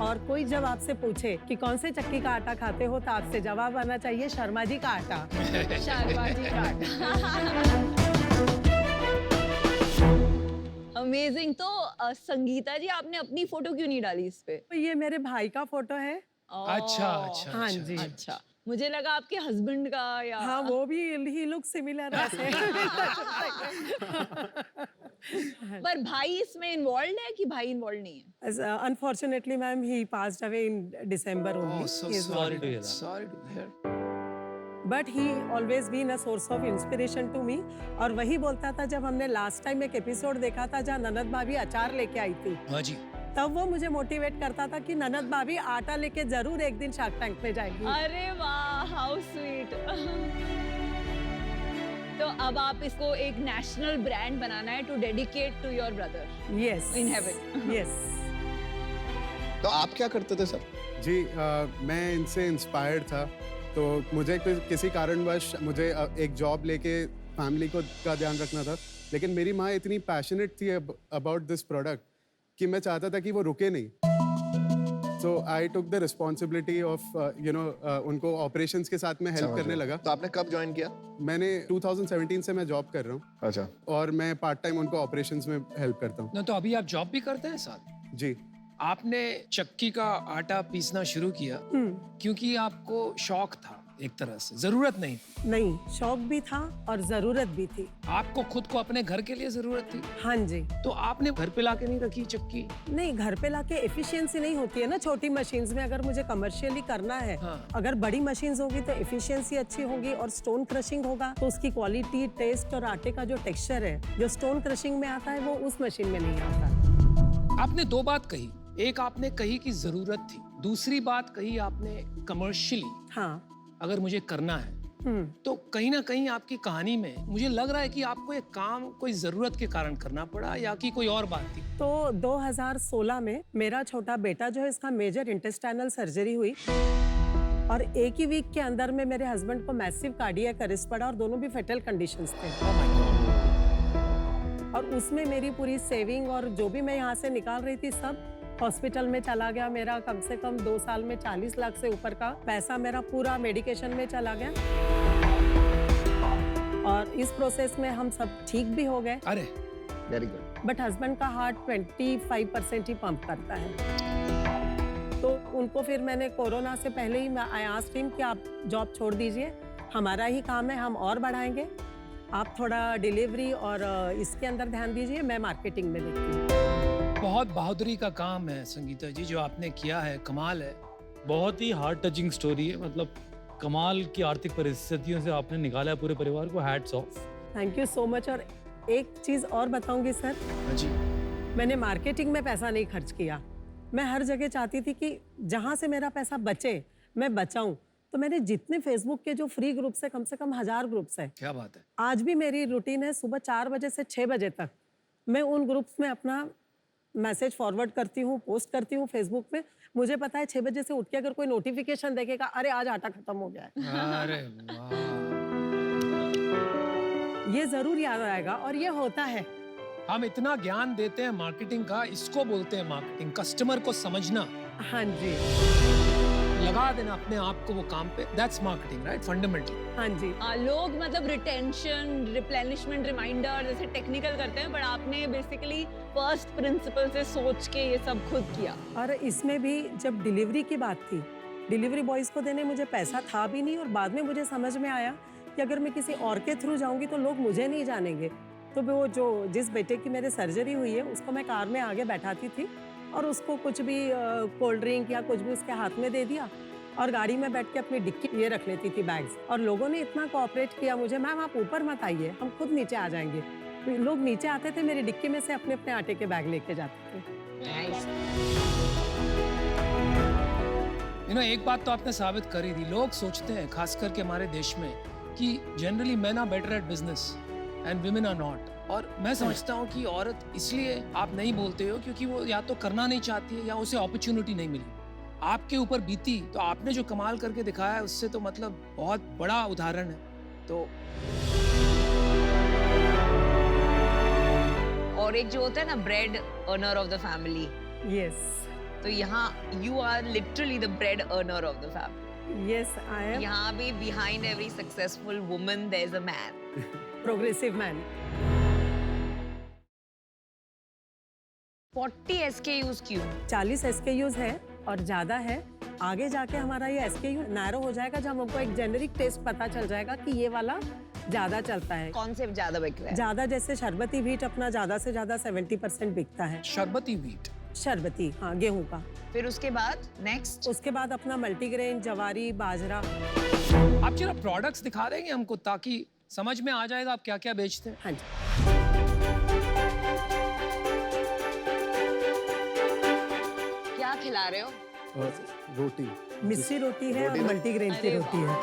और कोई जब आपसे पूछे कि कौन से चक्की का आटा खाते हो, तो आपसे जवाब आना चाहिए शर्मा जी का आटा। शर्मा जी का अमेजिंग। तो संगीता जी, आपने अपनी फोटो क्यों नहीं डाली इस पे? तो ये मेरे भाई का फोटो है। अच्छा, अच्छा, हाँ अच्छा, जी। अच्छा, मुझे लगा आपके हस्बैंड का या हाँ, वो भी ही लुक सिमिलर है। पर भाई इसमें इन्वॉल्व है कि भाई इन्वॉल्व नहीं है? Unfortunately, ma'am, he passed away in December only. Oh, so He is not sorry to hear that. Sorry to hear. But he always been a source of inspiration to me. और वही बोलता था, जब हमने last time एक episode देखा था जहाँ ननद भाभी अचार लेके आई थी, हाँ जी। तब वो मुझे मोटिवेट करता था कि ननद भाभी आटा लेके जरूर एक दिन शार्क टैंक में जाएगी। अरे वाह, हाउ स्वीट। तो अब आप इसको एक नेशनल ब्रांड बनाना है to dedicate to your brother Yes. in heaven. Yes. तो आप क्या करते थे सर? जी मैं इनसे इंस्पायर्ड था, तो मुझे किसी कारणवश मुझे एक जॉब लेके फैमिली का ध्यान रखना था, लेकिन मेरी माँ इतनी पैशनेट थी अबाउट दिस प्रोडक्ट कि मैं चाहता था कि वो रुके नहीं। So I took the responsibility of उनको operations के साथ में help करने लगा. तो आपने कब ज्वाइन किया? मैंने 2017 से मैं जॉब कर रहा हूँ अच्छा, और मैं पार्ट टाइम उनको ऑपरेशंस में हेल्प करता हूँ. ना तो अभी आप जॉब भी करते हैं साथ? जी. आपने चक्की का आटा पीसना शुरू किया क्योंकि आपको शौक था, एक तरह से जरूरत नहीं थी. नहीं, शौक भी था और जरूरत भी थी. आपको खुद को अपने घर के लिए जरूरत थी, हाँ जी. तो आपने घर पे लाके नहीं रखी चक्की? नहीं, घर पे लाके एफिशिएंसी नहीं होती है ना छोटी मशीन्स में. अगर मुझे कमर्शियली करना है, हाँ. अगर बड़ी मशीन्स होगी तो एफिशिएंसी अच्छी होगी और स्टोन क्रशिंग होगा तो उसकी क्वालिटी, टेस्ट और आटे का जो टेक्सचर है जो स्टोन क्रशिंग में आता है वो उस मशीन में नहीं आता. आपने दो बात कही. एक आपने कही कि जरूरत थी, दूसरी बात कही आपने कमर्शियली हाँ. अगर मुझे करना है तो कहीं ना कहीं आपकी कहानी में मुझे लग रहा है कि आपको ये काम कोई जरूरत के कारण करना पड़ा या कि कोई और बात थी. तो 2016 में मेरा छोटा बेटा जो है इसका मेजर इंटेस्टाइनल सर्जरी हुई और एक ही वीक के अंदर में मेरे हस्बैंड को मैसिव कार्डियक अरेस्ट पड़ा और दोनों भी फेटल कंडीशंस थे. और उसमें मेरी पूरी सेविंग और जो भी मैं यहाँ से निकाल रही थी सब हॉस्पिटल में चला गया. मेरा कम से कम 2 साल में 40 लाख से ऊपर का पैसा मेरा पूरा मेडिकेशन में चला गया. और इस प्रोसेस में हम सब ठीक भी हो गए. अरे वेरी गुड. बट हस्बैंड का हार्ट 25% ही पंप करता है. तो उनको फिर मैंने कोरोना से पहले ही आई आस्क्ड हिम कि आप जॉब छोड़ दीजिए, हमारा ही काम है, हम और बढ़ाएंगे, आप थोड़ा डिलीवरी और इसके अंदर ध्यान दीजिए, मैं मार्केटिंग में देखती हूँ. बहुत बहादुरी का काम है संगीता जी जो आपने किया है, कमाल है. बहुत ही हार्ट टचिंग स्टोरी है. मतलब कमाल की आर्थिक परिस्थितियों से आपने निकाला है पूरे परिवार को. Hats off. Thank you so much. और एक चीज़ और बताऊंगी सर, जी. मैंने मार्केटिंग में पैसा नहीं खर्च किया. मैं हर जगह चाहती थी कि जहाँ से मेरा पैसा बचे मैं बचाऊं. तो मैंने जितने फेसबुक के जो फ्री ग्रुप्स है, कम से कम 1000 ग्रुप्स है. क्या बात है. आज भी मेरी रूटीन है सुबह 4 बजे से 6 बजे तक मैं उन ग्रुप्स में अपना मैसेज फॉरवर्ड करती हूँ, पोस्ट करती हूँ फेसबुक पे. मुझे पता है 6 बजे से उठ के अगर कोई नोटिफिकेशन देखेगा, अरे आज आटा खत्म हो गया है, अरे वाह. ये जरूर याद आएगा. और ये होता है. हम इतना ज्ञान देते हैं मार्केटिंग का, इसको बोलते हैं मार्केटिंग. कस्टमर को समझना, हाँ जी, लगा देना अपने आप को वो काम पे, दैट्स मार्केटिंग, राइट? फंडामेंटल. हाँ जी. लोग मतलब रिटेंशन, रिप्लेनिशमेंट, रिमाइंडर जैसे टेक्निकल करते हैं, बट आपने बेसिकली फर्स्ट प्रिंसिपल से सोच के ये सब खुद किया. और इसमें भी जब डिलीवरी की बात थी, डिलीवरी बॉयज़ को देने मुझे पैसा था भी नहीं. और बाद में मुझे समझ में आया कि अगर मैं किसी और के थ्रू जाऊंगी तो लोग मुझे नहीं जानेंगे. तो वो जो जिस बेटे की मेरे सर्जरी हुई है उसको मैं कार में आगे बैठाती थी और उसको कुछ भी कोल्ड ड्रिंक या कुछ भी उसके हाथ में दे दिया और गाड़ी में बैठ के अपनी डिक्की ये रख लेती थी बैग्स. और लोगों ने इतना कोऑपरेट किया मुझे, मैम आप ऊपर मत आइए, हम खुद नीचे आ जाएंगे. लोग नीचे आते थे, मेरी डिक्की में से अपने अपने आटे के बैग लेके जाते थे. एक बात तो आपने साबित करी थी. लोग सोचते हैं खास करके हमारे देश में कि generally men are better at business and women are not. और मैं समझता हूँ कि औरत इसलिए आप नहीं बोलते हो क्योंकि वो या तो करना नहीं चाहती है या उसे अपॉर्चुनिटी नहीं मिली. आपके ऊपर बीती तो आपने जो कमाल करके दिखाया है उससे तो मतलब बहुत बड़ा उदाहरण है. तो और एक जो होता है ना bread earner of the family, yes. तो यहाँ you are literally the bread earner of the family. Yes I am. यहाँ भी behind every successful woman there is a man. Progressive man. 40 SKUs क्यों? 40 SKUs है और ज़्यादा है. आगे जाके हमारा ये SKU नैरो हो जाएगा जब हमको एक जेनेरिक टेस्ट पता चल जाएगा कि ये वाला ज़्यादा चलता है. कौन से ज्यादा बिक रहा है? ज़्यादा जैसे शरबती व्हीट अपना ज़्यादा से ज़्यादा 70% बिकता है. शरबती व्हीट, शरबती, हाँ, गेहूं का. फिर उसके बाद नेक्स्ट? उसके बाद अपना मल्टीग्रेन, जवारी, बाजरा. आप जरा प्रोडक्ट्स दिखा देंगे हमको ताकि समझ में आ जाएगा आप क्या क्या बेचते हैं. हाँ जी. क्या खिला रहे हो? और रोटी, मिस्सी रोटी है और मल्टीग्रेन की अरे रोटी है.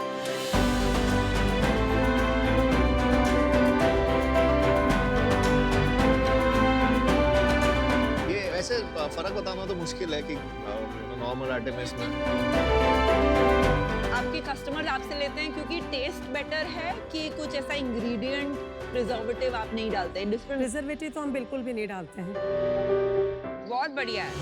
ये वैसे फर्क बताना तो मुश्किल है कि नॉर्मल आटे में इसमें. आपके कस्टमर आपसे लेते हैं क्योंकि टेस्ट बेटर है कि कुछ ऐसा इंग्रेडिएंट प्रिजर्वेटिव आप नहीं डालते हैं? डिफरेंट. प्रिजर्वेटिव तो हम बिल्कुल भी नहीं डालते हैं. बहुत बढ़िया है.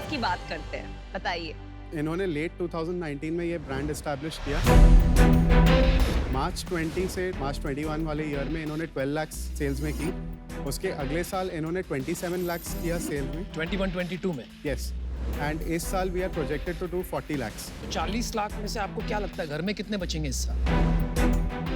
बिजनेस की बात करते हैं, बताइए। इन्होंने लेट 2019 में ये ब्रांड एस्टैब्लिश किया। मार्च 20 से मार्च 21 वाले ईयर में इन्होंने 12 लाख सेल्स में की। उसके अगले साल इन्होंने 27 लाख किया सेल में। 21-22 में यस, एंड इस साल we are projected to do 40 lakh. तो 40 लाख में से आपको क्या लगता है घर में कितने बचेंगे इस साल?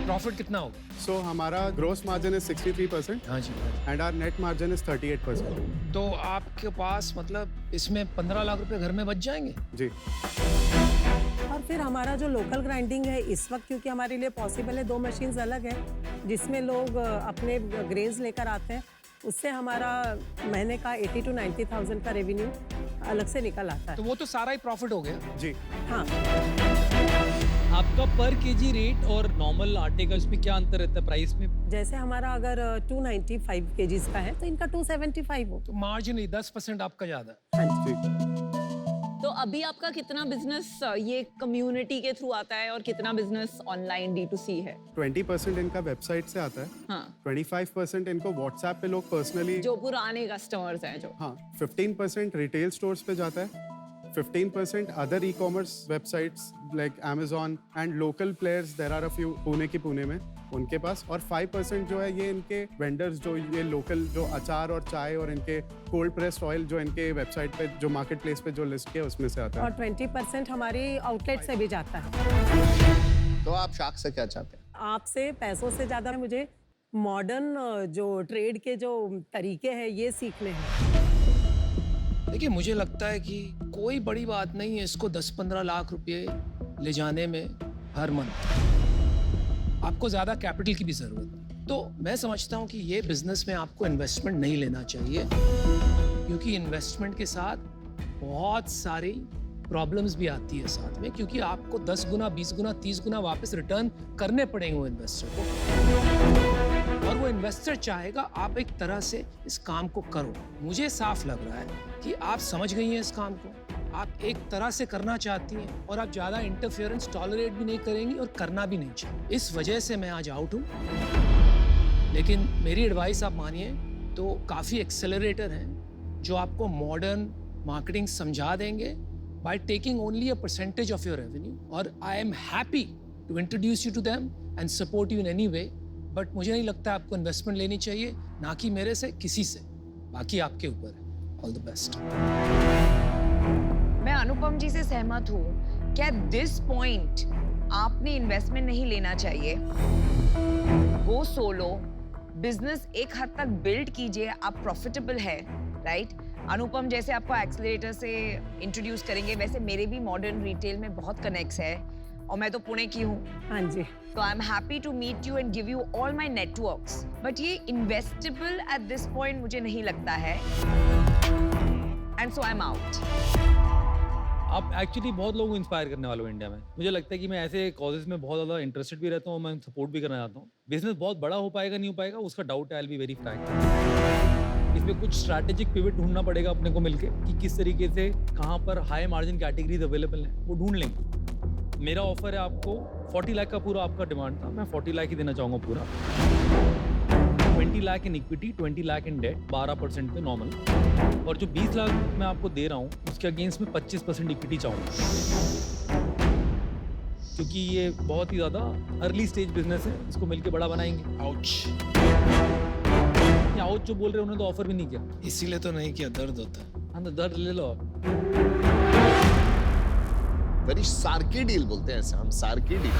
प्रॉफिट कितना होगा? सो हमारा ग्रोस मार्जिन इज 63% हाँ जी। And our net margin is 38%। तो आपके पास मतलब इसमें 15 लाख रुपए घर में बच जाएंगे? जी। और फिर हमारा जो लोकल ग्राइंडिंग है इस वक्त, क्योंकि हमारे लिए पॉसिबल है, 2 मशीन्स अलग है जिसमें लोग अपने ग्रेन्स लेकर आते हैं, उससे हमारा महीने का 80 to 90,000 का रेवेन्यू अलग से निकल आता तो है। वो तो सारा ही प्रॉफिट हो गया। जी। हाँ, आपका पर केजी रेट और नॉर्मल आटे का इसमें क्या अंतर रहता है प्राइस में? जैसे हमारा अगर 295 केजीज का है तो इनका 275 हो। तो मार्जिन 10% आपका ज्यादा है। हाँ जी। तो अभी आपका कितना बिजनेस ये कम्युनिटी के थ्रू आता है और कितना बिजनेस ऑनलाइन D2C है? 20% इनका वेबसाइट से आता है। हाँ, 25% इनको व्हाट्सएप पे लोग पर्सनली। जो पुराने कस्टमर्स हैं जो। हाँ, 15% रिटेल स्टोर्स पे जाता है। 15% other e commerce websites like Amazon and local players, there are a few Pune में उनके पास। और 5% जो है ये इनके वेंडर्स, जो ये लोकल जो अचार और चाय और इनके कोल्ड प्रेस्ड ऑयल जो इनके वेबसाइट पे जो मार्केट प्लेस पे जो लिस्ट किया उसमें से आता और है। 20% हमारी आउटलेट से भी जाता है। तो आप शाख से क्या चाहते हैं? आपसे पैसों से ज्यादा मुझे मॉडर्न जो ट्रेड के जो तरीके हैं ये सीखने हैं। देखिए मुझे लगता है कि कोई बड़ी बात नहीं है इसको 10-15 लाख रुपए ले जाने में हर मंथ। आपको ज़्यादा कैपिटल की भी ज़रूरत है। तो मैं समझता हूँ कि ये बिजनेस में आपको इन्वेस्टमेंट नहीं लेना चाहिए, क्योंकि इन्वेस्टमेंट के साथ बहुत सारी प्रॉब्लम्स भी आती है साथ में, क्योंकि आपको 10 गुना 20 गुना 30 गुना वापस रिटर्न करने पड़ेंगे वो इन्वेस्टर को। और वो इन्वेस्टर चाहेगा आप एक तरह से इस काम को करो। मुझे साफ लग रहा है कि आप समझ गई हैं इस काम को, आप एक तरह से करना चाहती हैं और आप ज़्यादा इंटरफेरेंस टॉलरेट भी नहीं करेंगी और करना भी नहीं चाहिए। इस वजह से मैं आज आउट हूँ, लेकिन मेरी एडवाइस आप मानिए तो काफ़ी एक्सेलरेटर हैं जो आपको मॉडर्न मार्केटिंग समझा देंगे by taking only a percentage of your revenue, और I am happy to introduce you to them and support you in any way, but मुझे नहीं लगता आपको इन्वेस्टमेंट लेनी चाहिए, ना कि मेरे से, किसी से। बाकी आपके ऊपर है। All the best. मैं अनुपम जी से सहमत हूँ। क्या दिस पॉइंट आपने इन्वेस्टमेंट नहीं लेना चाहिए? गो सोलो, बिजनेस एक हद तक बिल्ड कीजिए, आप प्रॉफिटेबल है, राइट? अनुपम जैसे आपको एक्सेलरेटर से इंट्रोड्यूस करेंगे, वैसे मेरे भी मॉडर्न रिटेल में बहुत कनेक्ट्स है और मैं तो पुणे की हूँ। हाँ जी। तो I am happy to meet you and give you all my networks, but ये इन्वेस्टेबल एट दिस पॉइंट मुझे नहीं लगता है, and so I am out. आप एक्चुअली बहुत लोगों को इंस्पायर करने वाले हो इंडिया में। मुझे लगता है कि मैं ऐसे कॉजेज में बहुत ज़्यादा इंटरेस्टेड भी रहता हूँ, मैं सपोर्ट भी करना चाहता हूँ। बिजनेस बहुत बड़ा हो पाएगा नहीं हो पाएगा उसका डाउट है, I will be very Frank. इसमें कुछ स्ट्रैटेजिक पिवट ढूंढना पड़ेगा अपने को मिलके कि किस तरीके से कहाँ पर हाई मार्जिन कैटेगरीज अवेलेबल हैं, वो ढूंढ लेंगे। मेरा ऑफर है आपको 40 लाख का, पूरा आपका डिमांड था, मैं 40 लाख ही देना चाहूँगा पूरा। 20 lakh in equity, 20 lakh in debt, 12% पे नॉर्मल, और जो 20 लाख मैं आपको दे रहा हूँ उसके अगेंस्ट में 25% इक्विटी चाहूँगा, क्योंकि ये बहुत ही ज़्यादा अर्ली स्टेज बिजनेस है, इसको मिलके बड़ा बनाएंगे। आउट जो बोल रहे हैं उन्होंने तो ऑफर भी नहीं किया। इसीलिए तो नहीं किया, दर्द होता है। हाँ तो दर्द ले लो आप। वेरी सार्की डील बोलते हैं ऐसे हम, सार्की डील।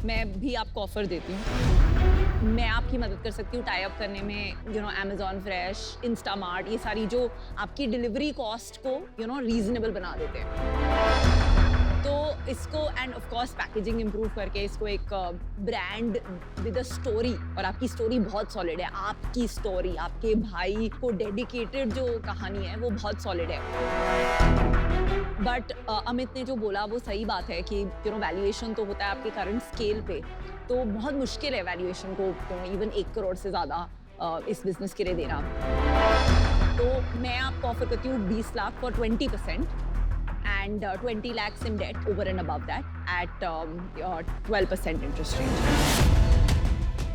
मैं भी आपको ऑफर देती हूँ, मैं आपकी मदद कर सकती हूँ टाई अप करने में, Amazon फ्रेश, इंस्टामार्ट, ये सारी जो आपकी डिलीवरी कॉस्ट को रीजनेबल बना देते हैं। तो इसको end of course packaging improve करके इसको एक ब्रांड विद अ स्टोरी, और आपकी स्टोरी बहुत सॉलिड है, आपकी स्टोरी, आपके भाई को डेडिकेटेड जो कहानी है वो बहुत सॉलिड है। बट अमित ने जो बोला वो सही बात है कि वैल्यूएशन तो होता है आपके करंट स्केल पे, तो बहुत मुश्किल है वैल्यूएशन को इवन 1 करोड़ से ज़्यादा इस बिजनेस के लिए देना। तो मैं आपको ऑफर करती हूँ 20 lakh for 20% and 20 lakhs in debt over and above that at 12% interest rate.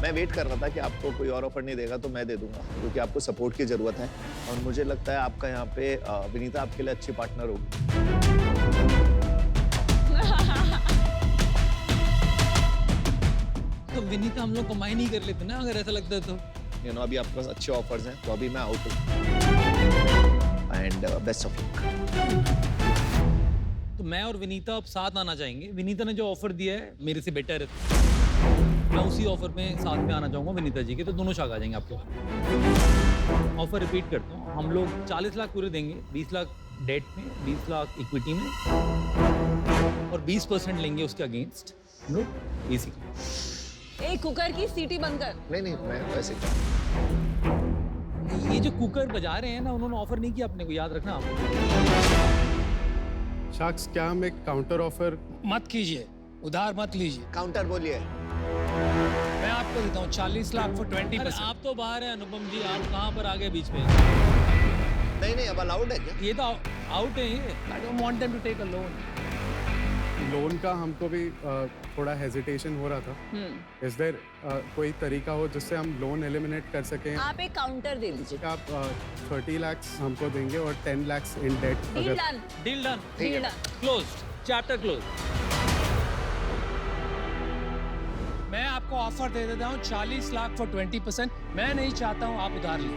मैं वेट कर रहा था कि आपको कोई और ऑफर नहीं देगा तो मैं दे दूंगा, क्योंकि आपको सपोर्ट की जरूरत है और मुझे लगता है आपका यहाँ पे विनीता आपके लिए अच्छी पार्टनर होगी। तो विनीता हम लोग कमाई नहीं कर लेते ना अगर ऐसा लगता है तो। यू नो अभी आपके पास अच्छे ऑफर्स हैं तो अभी मैं आउट हूँ एंड बेस्ट ऑफ लक। तो मैं और विनीता अब साथ आना चाहेंगे। विनीता ने जो ऑफर दिया है मेरे से बेटर है, मैं उसी ऑफर में साथ में आना चाहूंगा विनीता जी के, तो दोनों शाख आ जाएंगे आपको। ऑफर रिपीट करता हूँ, हम लोग 40 लाख पूरे देंगे, 20 लाख डेट में, 20 लाख इक्विटी में और 20% लेंगे उसके अगेंस्ट हम लोग एसी। एक कुकर की सीटी बंद कर। नहीं मैं वैसे ये जो कुकर बजा रहे हैं ना, उन्होंने ऑफर नहीं किया अपने को, याद रखना आप। शख्स क्या हम एक काउंटर ऑफर मत कीजिए, उधार मत लीजिए। काउंटर बोलिए। मैं आपको देता हूँ 40 लाख फॉर 20%। अरे आप तो बाहर हैं अनुपम जी, आप कहाँ पर आ गए बीच में? नहीं अब अलाउड है क्या? ये तो आउट है ये। I don't want them to take a loan. Loan का हमको भी थोड़ा हेजिटेशन हो रहा था। इज देयर कोई तरीका हो जिससे हम लोन एलिमिनेट कर सकें? आप एक काउंटर दे दीजिए। आप 30 लाख हमको देंगे और 10 lakh in debt. Deal done. Deal done, deal done. Closed, chapter close. मैं आपको ऑफर दे देता हूँ 40 लाख फॉर 20%। मैं नहीं चाहता हूँ आप उधार लें।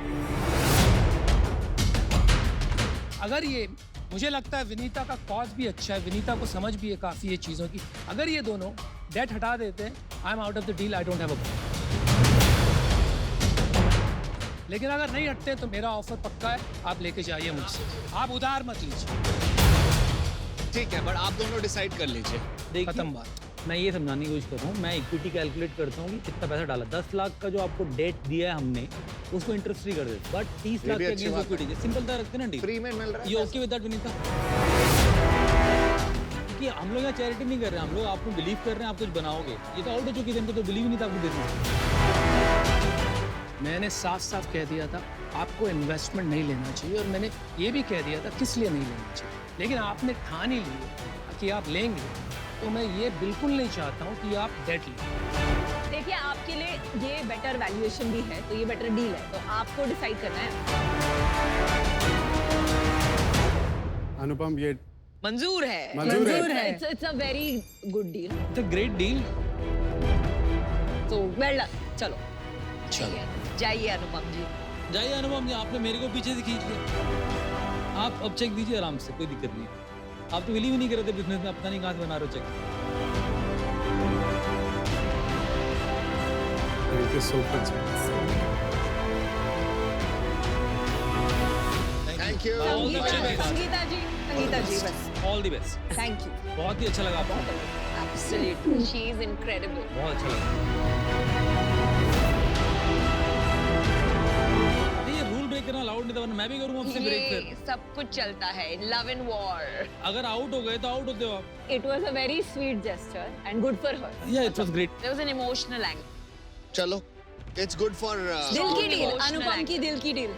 अगर ये, मुझे लगता है विनीता का कॉज भी अच्छा है, विनीता को समझ भी है काफी ये चीजों की। अगर ये दोनों डेट हटा देते हैं, आई am out of the deal, I don't have a problem. लेकिन अगर नहीं हटते तो मेरा ऑफर पक्का है, आप लेके जाइए मुझसे, आप उधार मत लीजिए। ठीक है, बट आप दोनों डिसाइड कर लीजिए। खत्म बात। मैं ये समझाने की कोशिश कर रहा हूँ, मैं इक्विटी कैलकुलेट करता हूँ कि कितना पैसा डाला। 10 लाख का जो आपको डेट दिया है हमने, उसको इंटरेस्ट फ्री कर देते, बट 30 लाख भी के अच्छी अगेंस्ट बात इक्विटी सिंपल तरह रखते हैं ना डील। फ्री में मिल रहा है। ये ओके विद दैट विनीता? कि हम लोग यहाँ चैरिटी नहीं कर रहे हैं, हम लोग आपको बिलीव कर रहे हैं आप कुछ बनाओगे। ये तो आउट हो चुकी थी, इनको तो बिलीव ही नहीं था आपको देना। मैंने साफ साफ कह दिया था आपको इन्वेस्टमेंट नहीं लेना चाहिए, और मैंने ये भी कह दिया था किस लिए नहीं लेना चाहिए। लेकिन आपने ठान ही ली कि आप लेंगे, तो मैं ये बिल्कुल नहीं चाहता हूँ कि आप डेट लें। देखिए आपके लिए ये बेटर वैल्यूएशन भी है, तो ये बेटर डील है, तो आपको डिसाइड करना है। अनुपम ये मंजूर है। मंजूर है। It's a very good deal. It's a great deal. तो वेल डन। चलो चलो जाइए अनुपम जी। जाइए अनुपम जी, आपने मेरे को पीछे से खींच लिया। आप अब चेक दीजिए आराम से, कोई दिक्कत नहीं। आप तो बिलीव ही नहीं कर रहे थे बिजनेस में, पता नहीं कहाँ से बना रहे हो check. Thank you so much. Thank you. Sangeeta ji बस। All the best. Thank you. बहुत ही अच्छा लगा आपको, एब्सोल्युटली शी इज इनक्रेडिबल। बहुत अच्छा लगा। ये रूल ब्रेक करना अलाउड नहीं था, वरना मैं भी करूंगा आपसे ब्रेक। ये फिर सब कुछ चलता है, लव एंड वॉर। अगर आउट हो गए तो आउट होते हो आप। It was a very sweet gesture and good for her. Yeah it was great. There was an emotional angle. चलो, इट्स गुड फॉर दिल की डील, emotional अनुपम की angle. दिल की डील।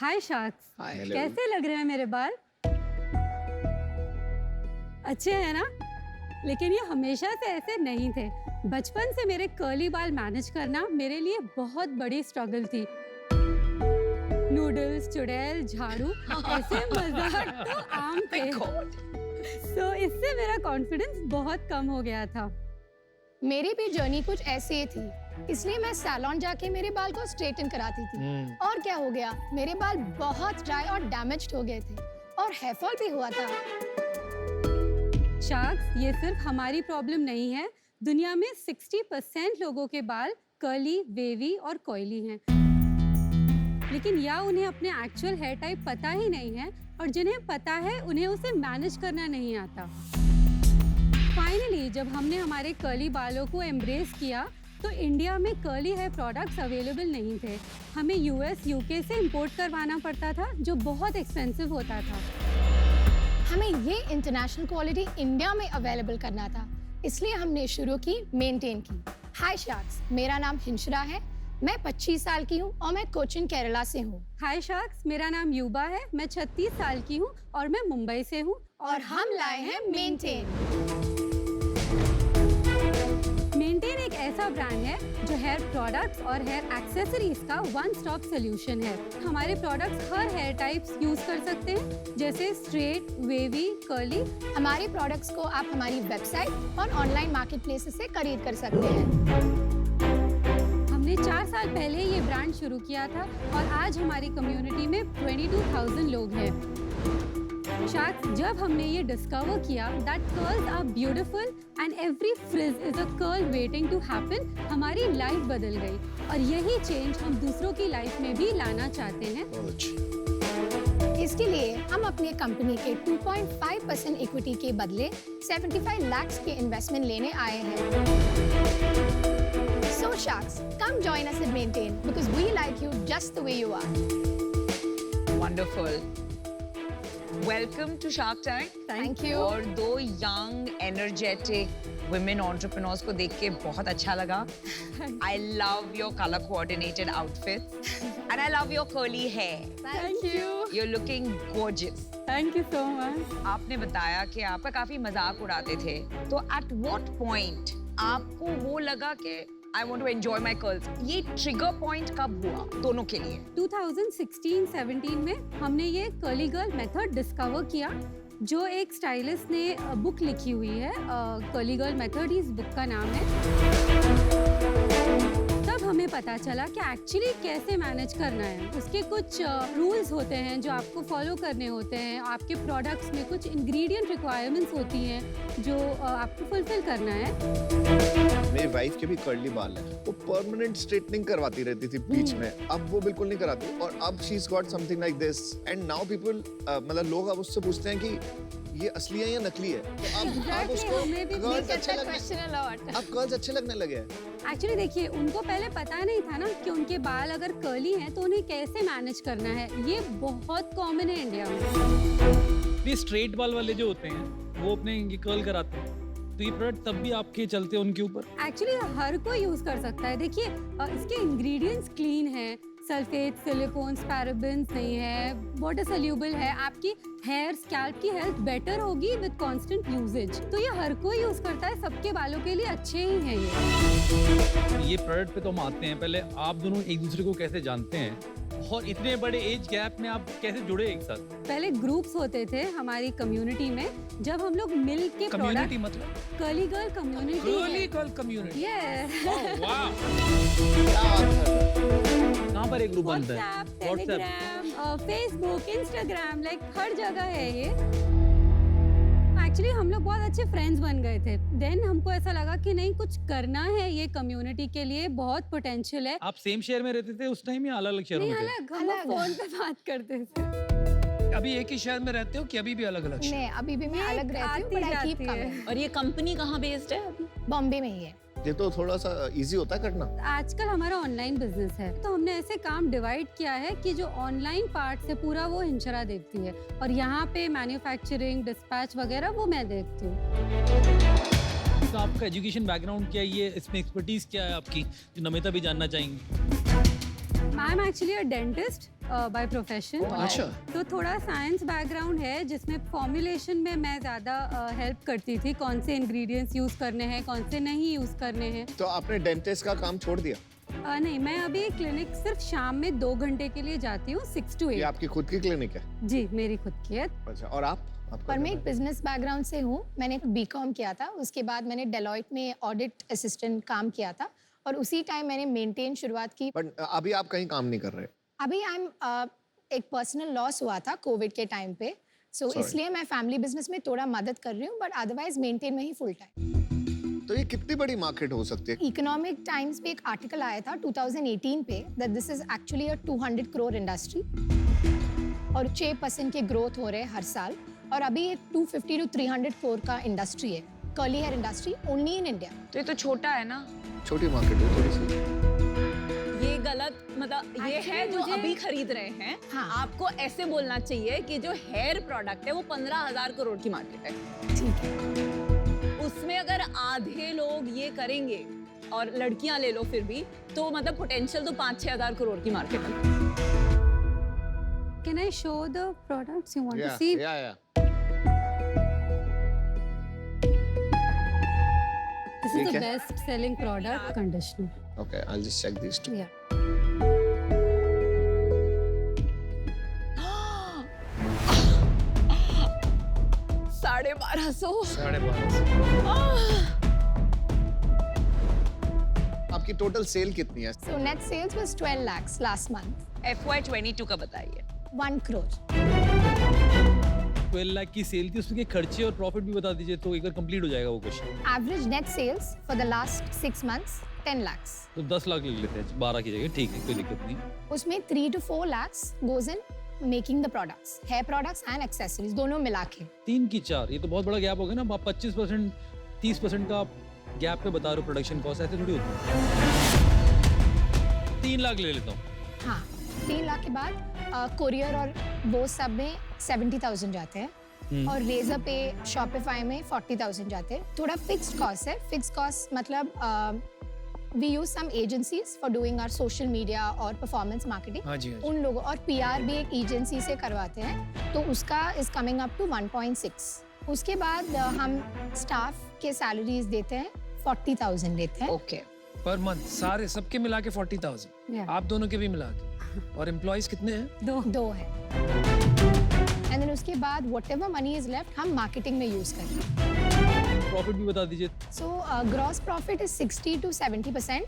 हाय शाक्स, कैसे लग रहे हैं मेरे बाल? अच्छे हैं ना? लेकिन ये हमेशा से ऐसे नहीं थे। बचपन से मेरे कर्ली बाल मैनेज करना मेरे लिए बहुत बड़ी स्ट्रगल थी। नूडल्स, चुड़ैल, झाड़ू, ऐसे मजाक तो आम थे। तो इससे मेरा कॉन्फिडेंस बहुत कम हो गया था। मेरी भी जर्नी कुछ ऐसी ही थी, इसलिए मैं सैलून जाके मेरे बाल को स्ट्रेटन कराती थी। और क्या हो गया, मेरे बाल बहुत ड्राई और डैमेज्ड हो गए थे और हेयर फॉल भी हुआ था। शाक्स, ये सिर्फ हमारी प्रॉब्लम नहीं है। दुनिया में 60% लोगों के बाल कर्ली, वेवी और कॉइली हैं। लेकिन या उन्हें अपने एक्चुअल हेयर टाइप पता ही नहीं है, और जिन्हें पता है उन्हें उसे मैनेज करना नहीं आता। फाइनली जब हमने हमारे कर्ली बालों को एम्ब्रेस किया, तो इंडिया में कर्ली हेयर प्रोडक्ट्स अवेलेबल नहीं थे। हमें यूएस, यूके से इंपोर्ट करवाना पड़ता था, जो बहुत एक्सपेंसिव होता था। हमें ये इंटरनेशनल क्वालिटी इंडिया में अवेलेबल करना था, इसलिए हमने शुरू की मेंटेन की। हाय शार्क्स, मेरा नाम हिंशरा है, मैं 25 साल की हूँ और मैं कोचिन केरला से हूँ। हाय शार्क्स, मेरा नाम युबा है, मैं 36 साल की हूँ और मैं मुंबई से हूँ। और हम लाए हैं मेंटेन। मेंटेन एक ऐसा ब्रांड है जो हेयर प्रोडक्ट्स और हेयर एक्सेसरीज का वन स्टॉप सोल्यूशन है। हमारे प्रोडक्ट्स हर हेयर टाइप्स यूज कर सकते हैं, जैसे स्ट्रेट, वेवी, कर्ली। हमारे प्रोडक्ट्स को आप हमारी वेबसाइट और ऑनलाइन मार्केट प्लेसेस से खरीद कर सकते हैं। हमने 4 साल पहले ये ब्रांड शुरू किया था और आज हमारी कम्युनिटी में 22,000 लोग हैं। शार्क्स, जब हमने ये डिस्कवर किया that curls are beautiful and every frizz is a curl waiting to happen, हमारी लाइफ बदल गई और यही चेंज हम दूसरों की लाइफ में भी लाना चाहते हैं। इसके लिए हम अपनी कंपनी के 2.5% इक्विटी के बदले 75 लाख के इन्वेस्टमेंट लेने आए हैं। So Sharks, come join us at Maintain because we like you just the way you are. Wonderful. Welcome to Shark Tank. Thank you. और दो young, energetic women entrepreneurs को देख के बहुत अच्छा लगा. I love your color coordinated outfits and I love your curly hair. Thank you. You're looking gorgeous. Thank you so much. आपने बताया कि आपका काफी मजाक उड़ाते थे, तो at what point आपको वो लगा कि I want to enjoy my curls? ये ट्रिगर पॉइंट कब हुआ दोनों के लिए? 2016-17 में हमने ये कर्ली गर्ल मेथड डिस्कवर किया, जो एक स्टाइलिस्ट ने बुक लिखी हुई है, कर्ली गर्ल मेथड, इस बुक का नाम है। तब हमें पता चला कि एक्चुअली कैसे मैनेज करना है। उसके कुछ रूल्स होते हैं जो आपको फॉलो करने होते हैं। आपके प्रोडक्ट्स में कुछ इंग्रेडिएंट रिक्वायरमेंट्स होती हैं जो आपको फुलफिल करना है। मेरी वाइफ के भी कर्ली बाल है, वो परमानेंट स्ट्रेटनिंग करवाती रहती थी बीच में, अब वो बिल्कुल नहीं कराती और अब she is got something like this and now people, मतलब लोग अब उससे पूछते हैं कि ये असली है या नकली है, तो अब उसको कर्ल्स अच्छे लगने लगे हैं। एक्चुअली देखिए, उनको पहले पता नहीं था ना कि उनके बाल अगर कर्ली हैं तो उन्हें कैसे मैनेज करना है। ये बहुत कॉमन है इंडिया में। ये स्ट्रेट बाल वाले जो होते हैं वो अपने ये कर्ल कराते हैं, तो ये प्रोडक्ट तब भी आपके चलते हैं उनके ऊपर? एक्चुअली हर कोई यूज कर सकता है। देखिए, इसके इंग्रेडिएंट्स क्लीन है, सल्फेट, सिलिकॉन्स, पैराबेन्स नहीं है, वाटर सोल्यूबल है। आपकी हेयर, स्कैल्प की हेल्थ बेटर होगी विद कांस्टेंट यूजेज। तो ये हर कोई यूज करता है, सबके बालों के लिए अच्छे ही हैं ये प्रोडक्ट पे तो हम आते हैं। पहले आप दोनों एक दूसरे को कैसे जानते हैं और इतने बड़े एज गैप में आप कैसे जुड़े एक साथ? पहले ग्रुप्स होते थे हमारी कम्युनिटी में, जब हम लोग मिल के कम्युनिटी मतलब curly girl community. Curly girl community. कहाँ पर एक ग्रुप बनता है? WhatsApp, Telegram, Facebook, Instagram, like हर जगह है ये। एक्चुअली हम लोग बहुत अच्छे फ्रेंड्स बन गए थे। देन हमको ऐसा लगा कि नहीं, कुछ करना है ये कम्युनिटी के लिए, बहुत पोटेंशियल है। आप सेम शहर में रहते थे उस टाइम या अलग अलग शहरों में थे? अलग, हम लोग फोन पे बात करते थे। अभी एक ही शहर में रहते हो कि अभी भी अलग अलग? नहीं, अभी भी मैं अलग रहती हूँ, but I keep coming। और ये कंपनी कहाँ बेस्ड है अभी? बॉम्बे में ही है। ये तो थोड़ा सा इजी होता है करना। आजकल हमारा ऑनलाइन बिजनेस है, तो हमने ऐसे काम डिवाइड किया है कि जो ऑनलाइन पार्ट से पूरा वो हिंशरा देखती है और यहाँ पे मैन्युफैक्चरिंग, डिस्पैच वगैरह वो मैं देखती हूँ। तो आपका एजुकेशन बैकग्राउंड क्या है, ये इसमें एक्सपर्टीज क्या है आपकी, जो नमिता भी जानना चाहेंगी? I am actually a dentist by profession. अच्छा। तो थोड़ा साइंस बैकग्राउंड है, जिसमें फॉर्मुलेशन में मैं ज़्यादा हेल्प करती थी, कौन से इंग्रेडिएंट्स यूज़ करने हैं, कौन से नहीं यूज़ करने हैं। तो आपने डेंटिस्ट का काम छोड़ दिया? नहीं, मैं अभी क्लिनिक सिर्फ शाम में 2 घंटे के लिए जाती हूँ, 6 to 8। ये आपकी खुद की क्लिनिक है? जी, मेरी खुद की है। अच्छा, और आप? और मैं एक बिजनेस बैकग्राउंड से हूँ। मैंने बीकॉम किया था, उसके बाद मैंने डेलॉयट में ऑडिट असिस्टेंट काम किया था और उसी टाइम मैंने मेंटेन शुरुआत की। बट अभी आप कहीं काम नहीं कर रहे? अभी एक पर्सनल लॉस हुआ था कोविड के टाइम पे, सो इसलिए मैं फैमिली बिजनेस में थोड़ा मदद कर रही हूँ, बट अदरवाइज मेंटेन में ही फुल टाइम। तो ये कितनी बड़ी मार्केट हो सकती है? इकोनॉमिक टाइम्स पे एक आर्टिकल आया था 2018 पे that this is actually a 200 crore industry और 6% के ग्रोथ हो रहे हैं हर साल और अभी एक 250 to 300 करोड़ का इंडस्ट्री है। Curly hair industry only in India. तो ये तो छोटा है ना। छोटी मार्केट है थोड़ी सी। ये गलत, मतलब ये Actually है जो मुझे- अभी खरीद रहे हैं। हाँ। आपको ऐसे बोलना चाहिए कि जो हेयर प्रोडक्ट है वो 15,000 करोड़ की मार्केट है। ठीक है। उसमें अगर आधे लोग ये करेंगे और लड़कियां ले लो फिर भी, तो मतलब पोटेंशियल तो 5-6,000 करोड़ की मार्केट है। Can I show the products you want Yeah, to see? yeah. This is ठीक the है। best selling product, conditioner. Okay, I'll just check these two. Yeah. साढ़े 1200। 1250। आपकी टोटल सेल कितनी है? So net sales was 12 lakhs last month. FY22 का बताइए। 1 crore. 12 lakh की cell थी, उसमें के खर्चे और प्रॉफिट भी बता दीजिए तो एक बार कंप्लीट हो जाएगा वो question. Average net sales for the last 6 months 10 lakhs. तो 10 लाख ले लेते हैं, 12 की जगह, ठीक है, कोई दिक्कत नहीं। उसमें 3 to 4 lakhs goes in making the products, hair products and accessories दोनों मिला के। 3 की 4, ये तो बहुत बड़ा गैप हो गया ना। आप 25% 30% का गैप पे बता रहे हो प्रोडक्शन कॉस्ट, ऐसे थोड़ी होती है। 3 लाख ले लेता हूँ। हाँ, 3 लाख के बाद कोरियर और वो सब में 70,000 जाते हैं और रेजर पे शॉपिफाई में 40,000 जाते हैं। थोड़ा फिक्स्ड कॉस्ट है। फिक्स्ड कॉस्ट मतलब we use some agencies for doing our social media और परफॉर्मेंस मार्केटिंग। हाँ जी, हाँ जी। उन लोगों और पीआर भी एक एजेंसी से करवाते हैं, तो उसका इज कमिंग अप टू 1.6। उसके बाद हम स्टाफ के सैलरीज देते हैं 40,000 देते हैं। ओके। पर मंथ सारे सबके मिला के 40,000। Yeah. आप दोनों के भी मिला के। और एम्प्लॉइज कितने हैं? 2 है। एंड देन उसके बाद व्हाटएवर मनी इज लेफ्ट हम मार्केटिंग में यूज करते हैं। प्रॉफिट भी बता दीजिए। So gross profit is 60 to 70%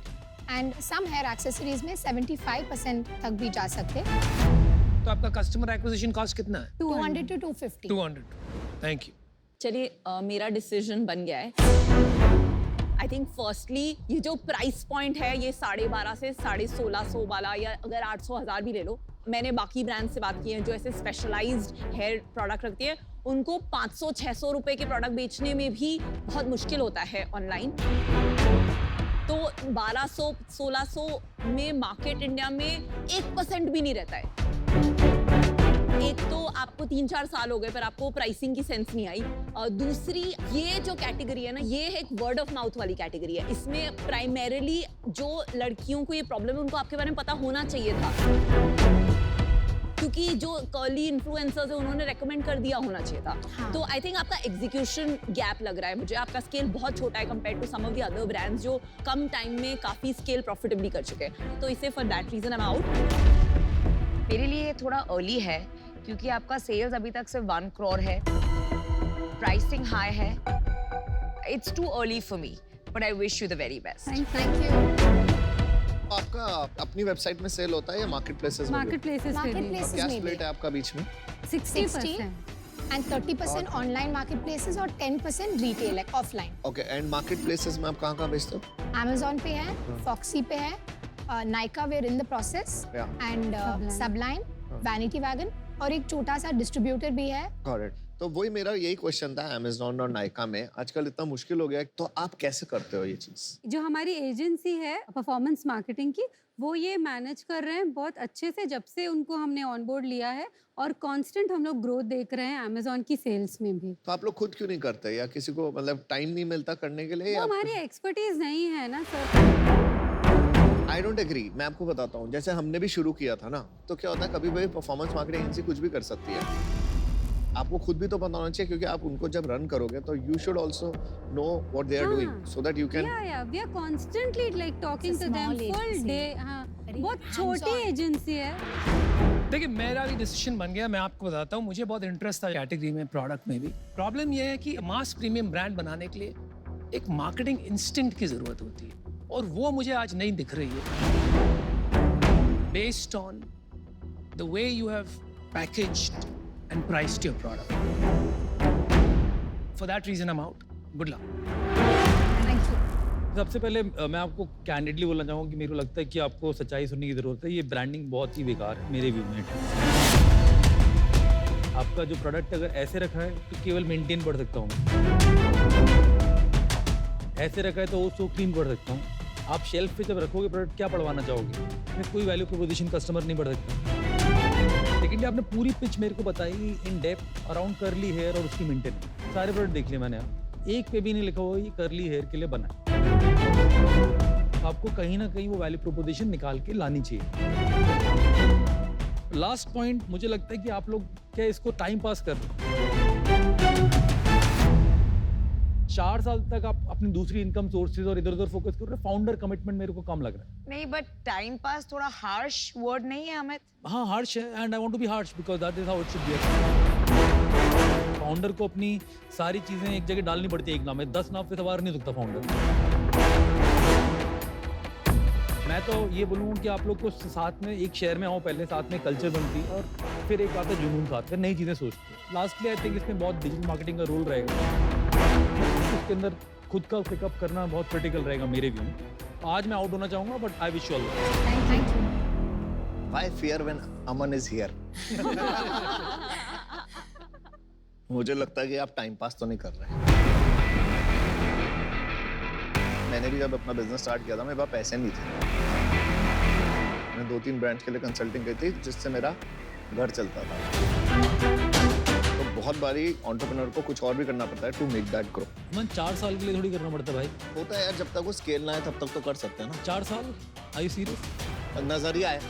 and some hair accessories में 75% तक भी जा सकते हैं। तो आपका कस्टमर एक्विजिशन कॉस्ट कितना है? 200 to 250। 200। Thank you. चलिए मेरा डिसीजन बन गया है। आई थिंक फर्स्टली ये जो प्राइस पॉइंट है ये 12.5 से 1650 वाला, या अगर 800-1000 भी ले लो। मैंने बाकी ब्रांड से बात की है जो ऐसे स्पेशलाइज्ड हेयर प्रोडक्ट रखती है, उनको 500-600 रुपए के प्रोडक्ट बेचने में भी बहुत मुश्किल होता है ऑनलाइन। तो 1200-1600 में मार्केट इंडिया में 1% भी नहीं रहता है। एक तो आपको 3-4 साल हो गए पर आपको प्राइसिंग की सेंस नहीं आई। दूसरी, ये जो कैटेगरी है ना, ये एक वर्ड ऑफ माउथ वाली कैटेगरी है। इसमें प्राइमरीली जो लड़कियों को ये प्रॉब्लम है उनको आपके बारे में पता होना चाहिए था, क्योंकि जो कर्ली इन्फ्लुएंसर्स है उन्होंने रेकमेंड कर दिया होना चाहिए था। हाँ। तो आई थिंक आपका एग्जीक्यूशन गैप लग रहा है मुझे। आपका स्केल बहुत छोटा है compare to some of the other brands जो कम टाइम में काफी स्केल प्रॉफिटेबली कर चुके हैं। तो इसे for that reason I am out. मेरे लिए थोड़ा अर्ली है क्योंकि आपका सेल्स अभी तक सिर्फ 1 करोड़ है, प्राइसिंग हाई है। It's too early for me, but I wish you the very best. Thank you. आपका अपनी वेबसाइट में सेल होता है या मार्केट प्लेसेस में? मार्केट प्लेसेस पे भी Marketplace क्या में स्प्लिट भी है आपका बीच में? 60%। एंड 30% ऑनलाइन मार्केट प्लेसेस और 10% रिटेल है offline. Okay, and market places में आप कहाँ बेचते हो? Amazon पे है, फॉक्सी पे है, Nykaa where in the process Yeah. And सबलाइन, वैनिटी वैगन और एक छोटा सा डिस्ट्रीब्यूटर भी है। करेक्ट। तो वही मेरा यही क्वेश्चन था, Amazon और नाइका में आजकल इतना मुश्किल हो गया है, तो आप कैसे करते हो ये चीज? जो हमारी एजेंसी है परफॉर्मेंस मार्केटिंग की, वो ये मैनेज कर रहे हैं बहुत अच्छे से जब से उनको हमने ऑन बोर्ड लिया है, और कांस्टेंट हम लोग ग्रोथ देख रहे हैं अमेजोन की सेल्स में भी। तो आप लोग खुद क्यों नहीं करते, या किसी को मतलब टाइम नहीं मिलता करने के लिए? वो या हमारी एक्सपर्टीज नहीं है ना सर। I don't agree. मैं आपको बताता हूँ, जैसे हमने भी शुरू किया था ना, तो क्या होता है कभी भी परफॉर्मेंस मार्केटिंग एजेंसी कुछ भी कर सकती है। आपको खुद भी तो पता होना चाहिए, क्योंकि आप उनको जब रन करोगे तो you should also know what they are हाँ। Doing so that you can. Yeah we are constantly like talking to them small full agency. Day. हाँ, Very बहुत hands-on. छोटी एजेंसी है। देखिए, मेरा भी डिसीजन बन गया। मैं आपको बताता हूँ, मुझे बहुत इंटरेस्ट था कैटेगरी में, प्रोडक्ट में भी। प्रॉब्लम यह है कि मास प्रीमियम ब्रांड बनाने के लिए एक मार्केटिंग इंस्टिंक्ट की जरूरत होती है, और वो मुझे आज नहीं दिख रही है। Based on the way you have packaged and priced your product. For that reason I am out. Good luck. Thank you. सबसे पहले मैं आपको कैंडिडली बोलना चाहूँगा कि मेरे को लगता है कि आपको सच्चाई सुनने की ज़रूरत है। ये ब्रांडिंग बहुत ही बेकार है मेरे व्यू में। आपका जो प्रोडक्ट अगर ऐसे रखा है तो केवल मेंटेन कर सकता हूँ। ऐसे रखा है तो उसको क्लीन कर सकता हूँ। आप शेल्फ पे जब रखोगे प्रोडक्ट क्या बढ़वाना चाहोगे? मैं कोई वैल्यू प्रोपोजिशन कस्टमर नहीं बढ़ सकता। लेकिन ये आपने पूरी पिच मेरे को बताई in depth around curly hair और उसकी मेंटेनेंस। सारे प्रोडक्ट देख लिए मैंने, एक पे भी नहीं लिखा हुआ ये करली हेयर के लिए बना है। आपको कहीं ना कहीं वो वैल्यू प्रोपोजिशन निकाल के लानी चाहिए। लास्ट पॉइंट, मुझे लगता है कि आप लोग क्या इसको टाइम पास कर रहे हो। 4 साल तक आप अपनी दूसरी इनकम सोर्सेज और इधर उधर फोकस कर रहे हो। फाउंडर कमिटमेंट मेरे को कम लग रहा है। नहीं, बट टाइम पास थोड़ा हार्श वर्ड नहीं है अमित? हाँ, हार्श है, and I want to be harsh because that is how it should be. Founder को अपनी सारी चीजें एक जगह डालनी पड़ती है। एक नाव में 10 नाव पे सवार नहीं सकता फाउंडर। मैं तो ये बोलूँगा कि आप लोग को साथ में एक शहर में आओ, पहले साथ में कल्चर बनती है और फिर एक आता है जुनून साथ में, नई चीज़ें सोचते हैं। लास्टली आई थिंक इसमें बहुत डिजिटल मार्केटिंग का रोल रहेगा। उसके अंदर खुद का पिकअप करना बहुत क्रिटिकल रहेगा मेरे व्यू में। आज मैं आउट होना चाहूँगा, but I wish you all the best. Thank you. Why fear when Aman is here? मुझे लगता है कि आप टाइम पास तो नहीं कर रहे। मैंने भी जब अपना बिजनेस स्टार्ट किया था, मेरे पास पैसे नहीं थे। मैंने 2-3 ब्रांड्स के लिए कंसल्टिंग की थी, जिससे मेरा घर चलता था। तो बहुत बारी एंटरप्रेन्योर को कुछ और भी करना पड़ता है टू मेक दैट ग्रो। मन 4 साल के लिए थोड़ी करना पड़ता है भाई। होता है यार, जब तक वो स्केल ना है तब तक तो कर सकते हैं ना। 4 साल? Are you serious? नजरिया है,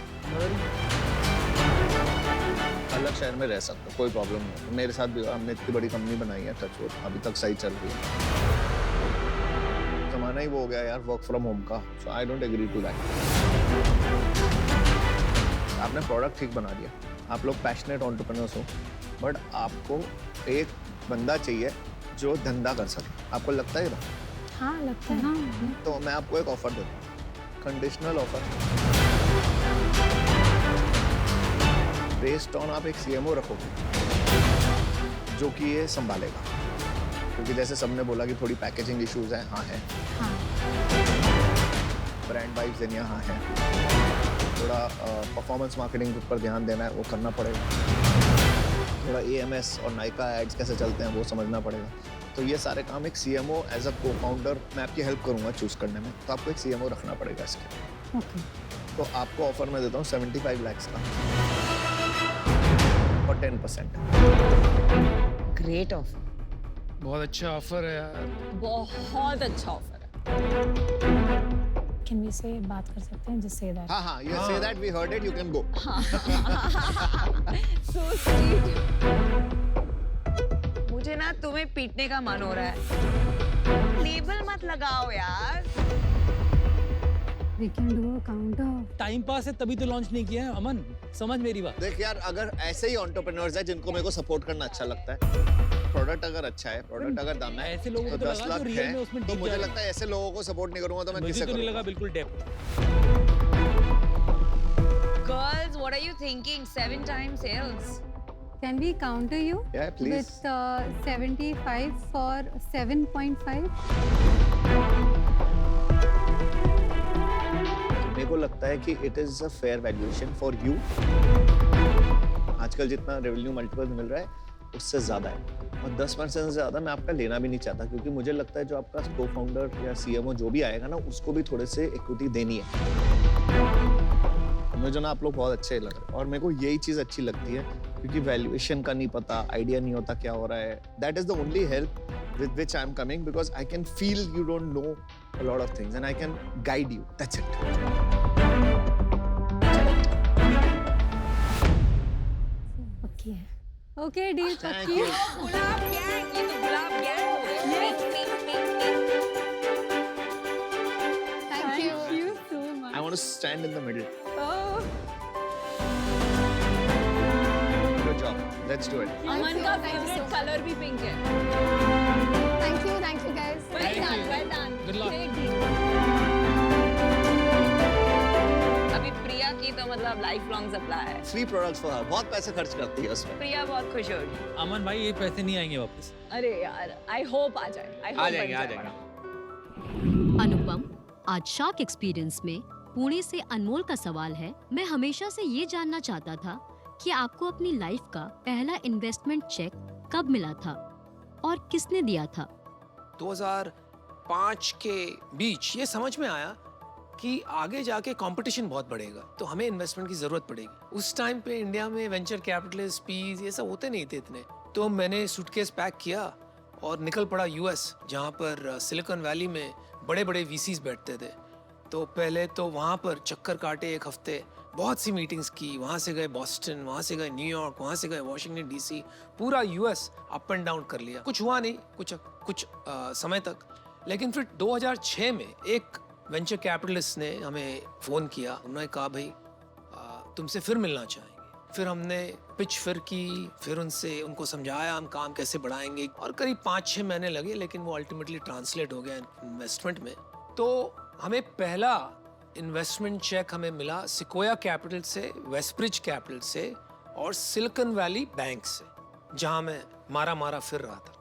अलग शहर में रह सकते हो, कोई प्रॉब्लम नहीं। मेरे साथ भी हमने इतनी बड़ी कंपनी बनाई है, टचवुड, अभी तक सही चल रही है। जमाना ही वो हो गया यार वर्क फ्रॉम होम का, so I don't agree to that. आपने प्रोडक्ट ठीक बना दिया, आप लोग पैशनेट एंटरप्रेन्योर्स हो, बट आपको एक बंदा चाहिए जो धंधा कर सके। आपको लगता है ना? हाँ लगता है। हाँ, तो मैं आपको एक ऑफर देता हूँ, कंडीशनल ऑफर। बेस्ड ऑन आप एक सीएमओ रखोगे जो कि ये संभालेगा, क्योंकि जैसे सबने बोला कि थोड़ी पैकेजिंग इश्यूज हैं, हाँ है, ब्रांड वाइब्स देनी हाँ है, थोड़ा परफॉर्मेंस मार्केटिंग के ऊपर ध्यान देना है, वो करना पड़ेगा, थोड़ा AMS और नाइका एड्स कैसे चलते हैं वो समझना पड़ेगा। तो ये सारे काम एक सीएमओ एज अ को-फाउंडर, मैं आपकी हेल्प करूंगा चूज करने में, तो आपको एक सीएमओ रखना पड़ेगा इसके। ओके। तो आपको ऑफर मैं देता हूँ 75 लाख का और 10%। Great offer. बहुत अच्छा ऑफर है यार। बहुत अच्छा ऑफर है। कैन वी से बात कर सकते हैं जिससे दैट? हाँ हाँ, you say that, we heard it, you can go. So sweet. मुझे ना तुम्हें पीटने का मन हो रहा है। लेबल मत लगाओ यार। We can do a counter. Time pass है तभी तो लॉन्च नहीं किया है अमन, समझ मेरी बात। देख यार, अगर ऐसे ही एंटरप्रेन्योर्स हैं जिनको मेरे को सपोर्ट करना अच्छा लगता है, प्रोडक्ट अगर अच्छा है, प्रोडक्ट अगर दाम है, ऐसे लोगों को तो 10 लगा लाख जो रियल में उसमें है, तो deep मुझे जाएगा। लगता है ऐसे लोगों को सपोर्ट नहीं करूंगा तो मैं मुझे किससे तो नहीं लगा करूंगा? बिल्कुल depth. Girls, what are you thinking? 7 times sales. Can we counter you Yeah, please. with 75 for 7.5? मेरे को लगता है कि it is a fair valuation for you. आजकल जितना रेवेन्यू मल्टीपल मिल रहा है उससे ज्यादा है, और 10% से ज्यादा मैं आपका लेना भी नहीं चाहता, क्योंकि मुझे लगता है जो आपका को फाउंडर या सीएमओ जो भी आएगा ना, उसको भी थोड़े से इक्विटी देनी है। मुझे ना आप लोग बहुत अच्छे लग रहे हैं, और मेरे को यही चीज अच्छी लगती है, क्योंकि वैल्यूएशन का नहीं पता, आइडिया नहीं होता क्या हो रहा है। That is the only help with which I am coming, because I can feel you don't know a lot of things and I can guide you. That's it. पक्की है। Okay, deal Thank पक्की। you. Gulab gang, ये तो गुलाब gang हो गया। Thank you. Thank you so much. I want to stand in the middle. Oh. Good job. Let's do it. अमन का favourite colour भी pink है। Thank you guys. Well done, well done. Good luck. Great deal. अभी प्रिया की तो मतलब life long supply है। 3 products for her. बहुत पैसे खर्च करती है उसमें। प्रिया बहुत खुश होगी। अमन भाई ये पैसे नहीं आएंगे वापस। अरे यार, I hope आ जाए। I hope आ जाएंगे, बन आ जाए जाएंगे। बड़ा। अनुपम, आज शार्क एक्सपीरियंस में पुणे से अनमोल का सवाल है। मैं हमेशा से ये जानना चाहता था कि आपको अपनी लाइफ का पहला इन्वेस्टमेंट चेक कब मिला था और किसने दिया था? 2000 2005 के बीच ये समझ में आया कि आगे जाके कंपटीशन बहुत बढ़ेगा, तो हमें इन्वेस्टमेंट की जरूरत पड़ेगी। उस टाइम पे इंडिया में वेंचर कैपिटलिस्ट, पीज ये सब होते नहीं थे इतने। तो मैंने सूटकेस पैक किया और निकल पड़ा यूएस, जहाँ पर सिलिकॉन वैली में बड़े बड़े वीसीज बैठते थे। तो पहले तो वहाँ पर चक्कर काटे एक हफ्ते, बहुत सी मीटिंग्स की, वहाँ से गए बॉस्टन, वहाँ से गए न्यूयॉर्क, वहाँ से गए वॉशिंगटन डीसी, पूरा यूएस अप एंड डाउन कर लिया। कुछ हुआ नहीं कुछ समय तक। लेकिन फिर 2006 में एक वेंचर कैपिटलिस्ट ने हमें फ़ोन किया। उन्होंने कहा भाई तुमसे फिर मिलना चाहेंगे। फिर हमने पिच फिर की, फिर उनको समझाया हम काम कैसे बढ़ाएंगे, और करीब 5-6 महीने लगे, लेकिन वो अल्टीमेटली ट्रांसलेट हो गया इन्वेस्टमेंट में। तो हमें पहला इन्वेस्टमेंट चेक हमें मिला सिकोया कैपिटल से, वेस्टब्रिज कैपिटल से और सिलिकॉन वैली बैंक से, जहां मैं मारा फिर रहा था।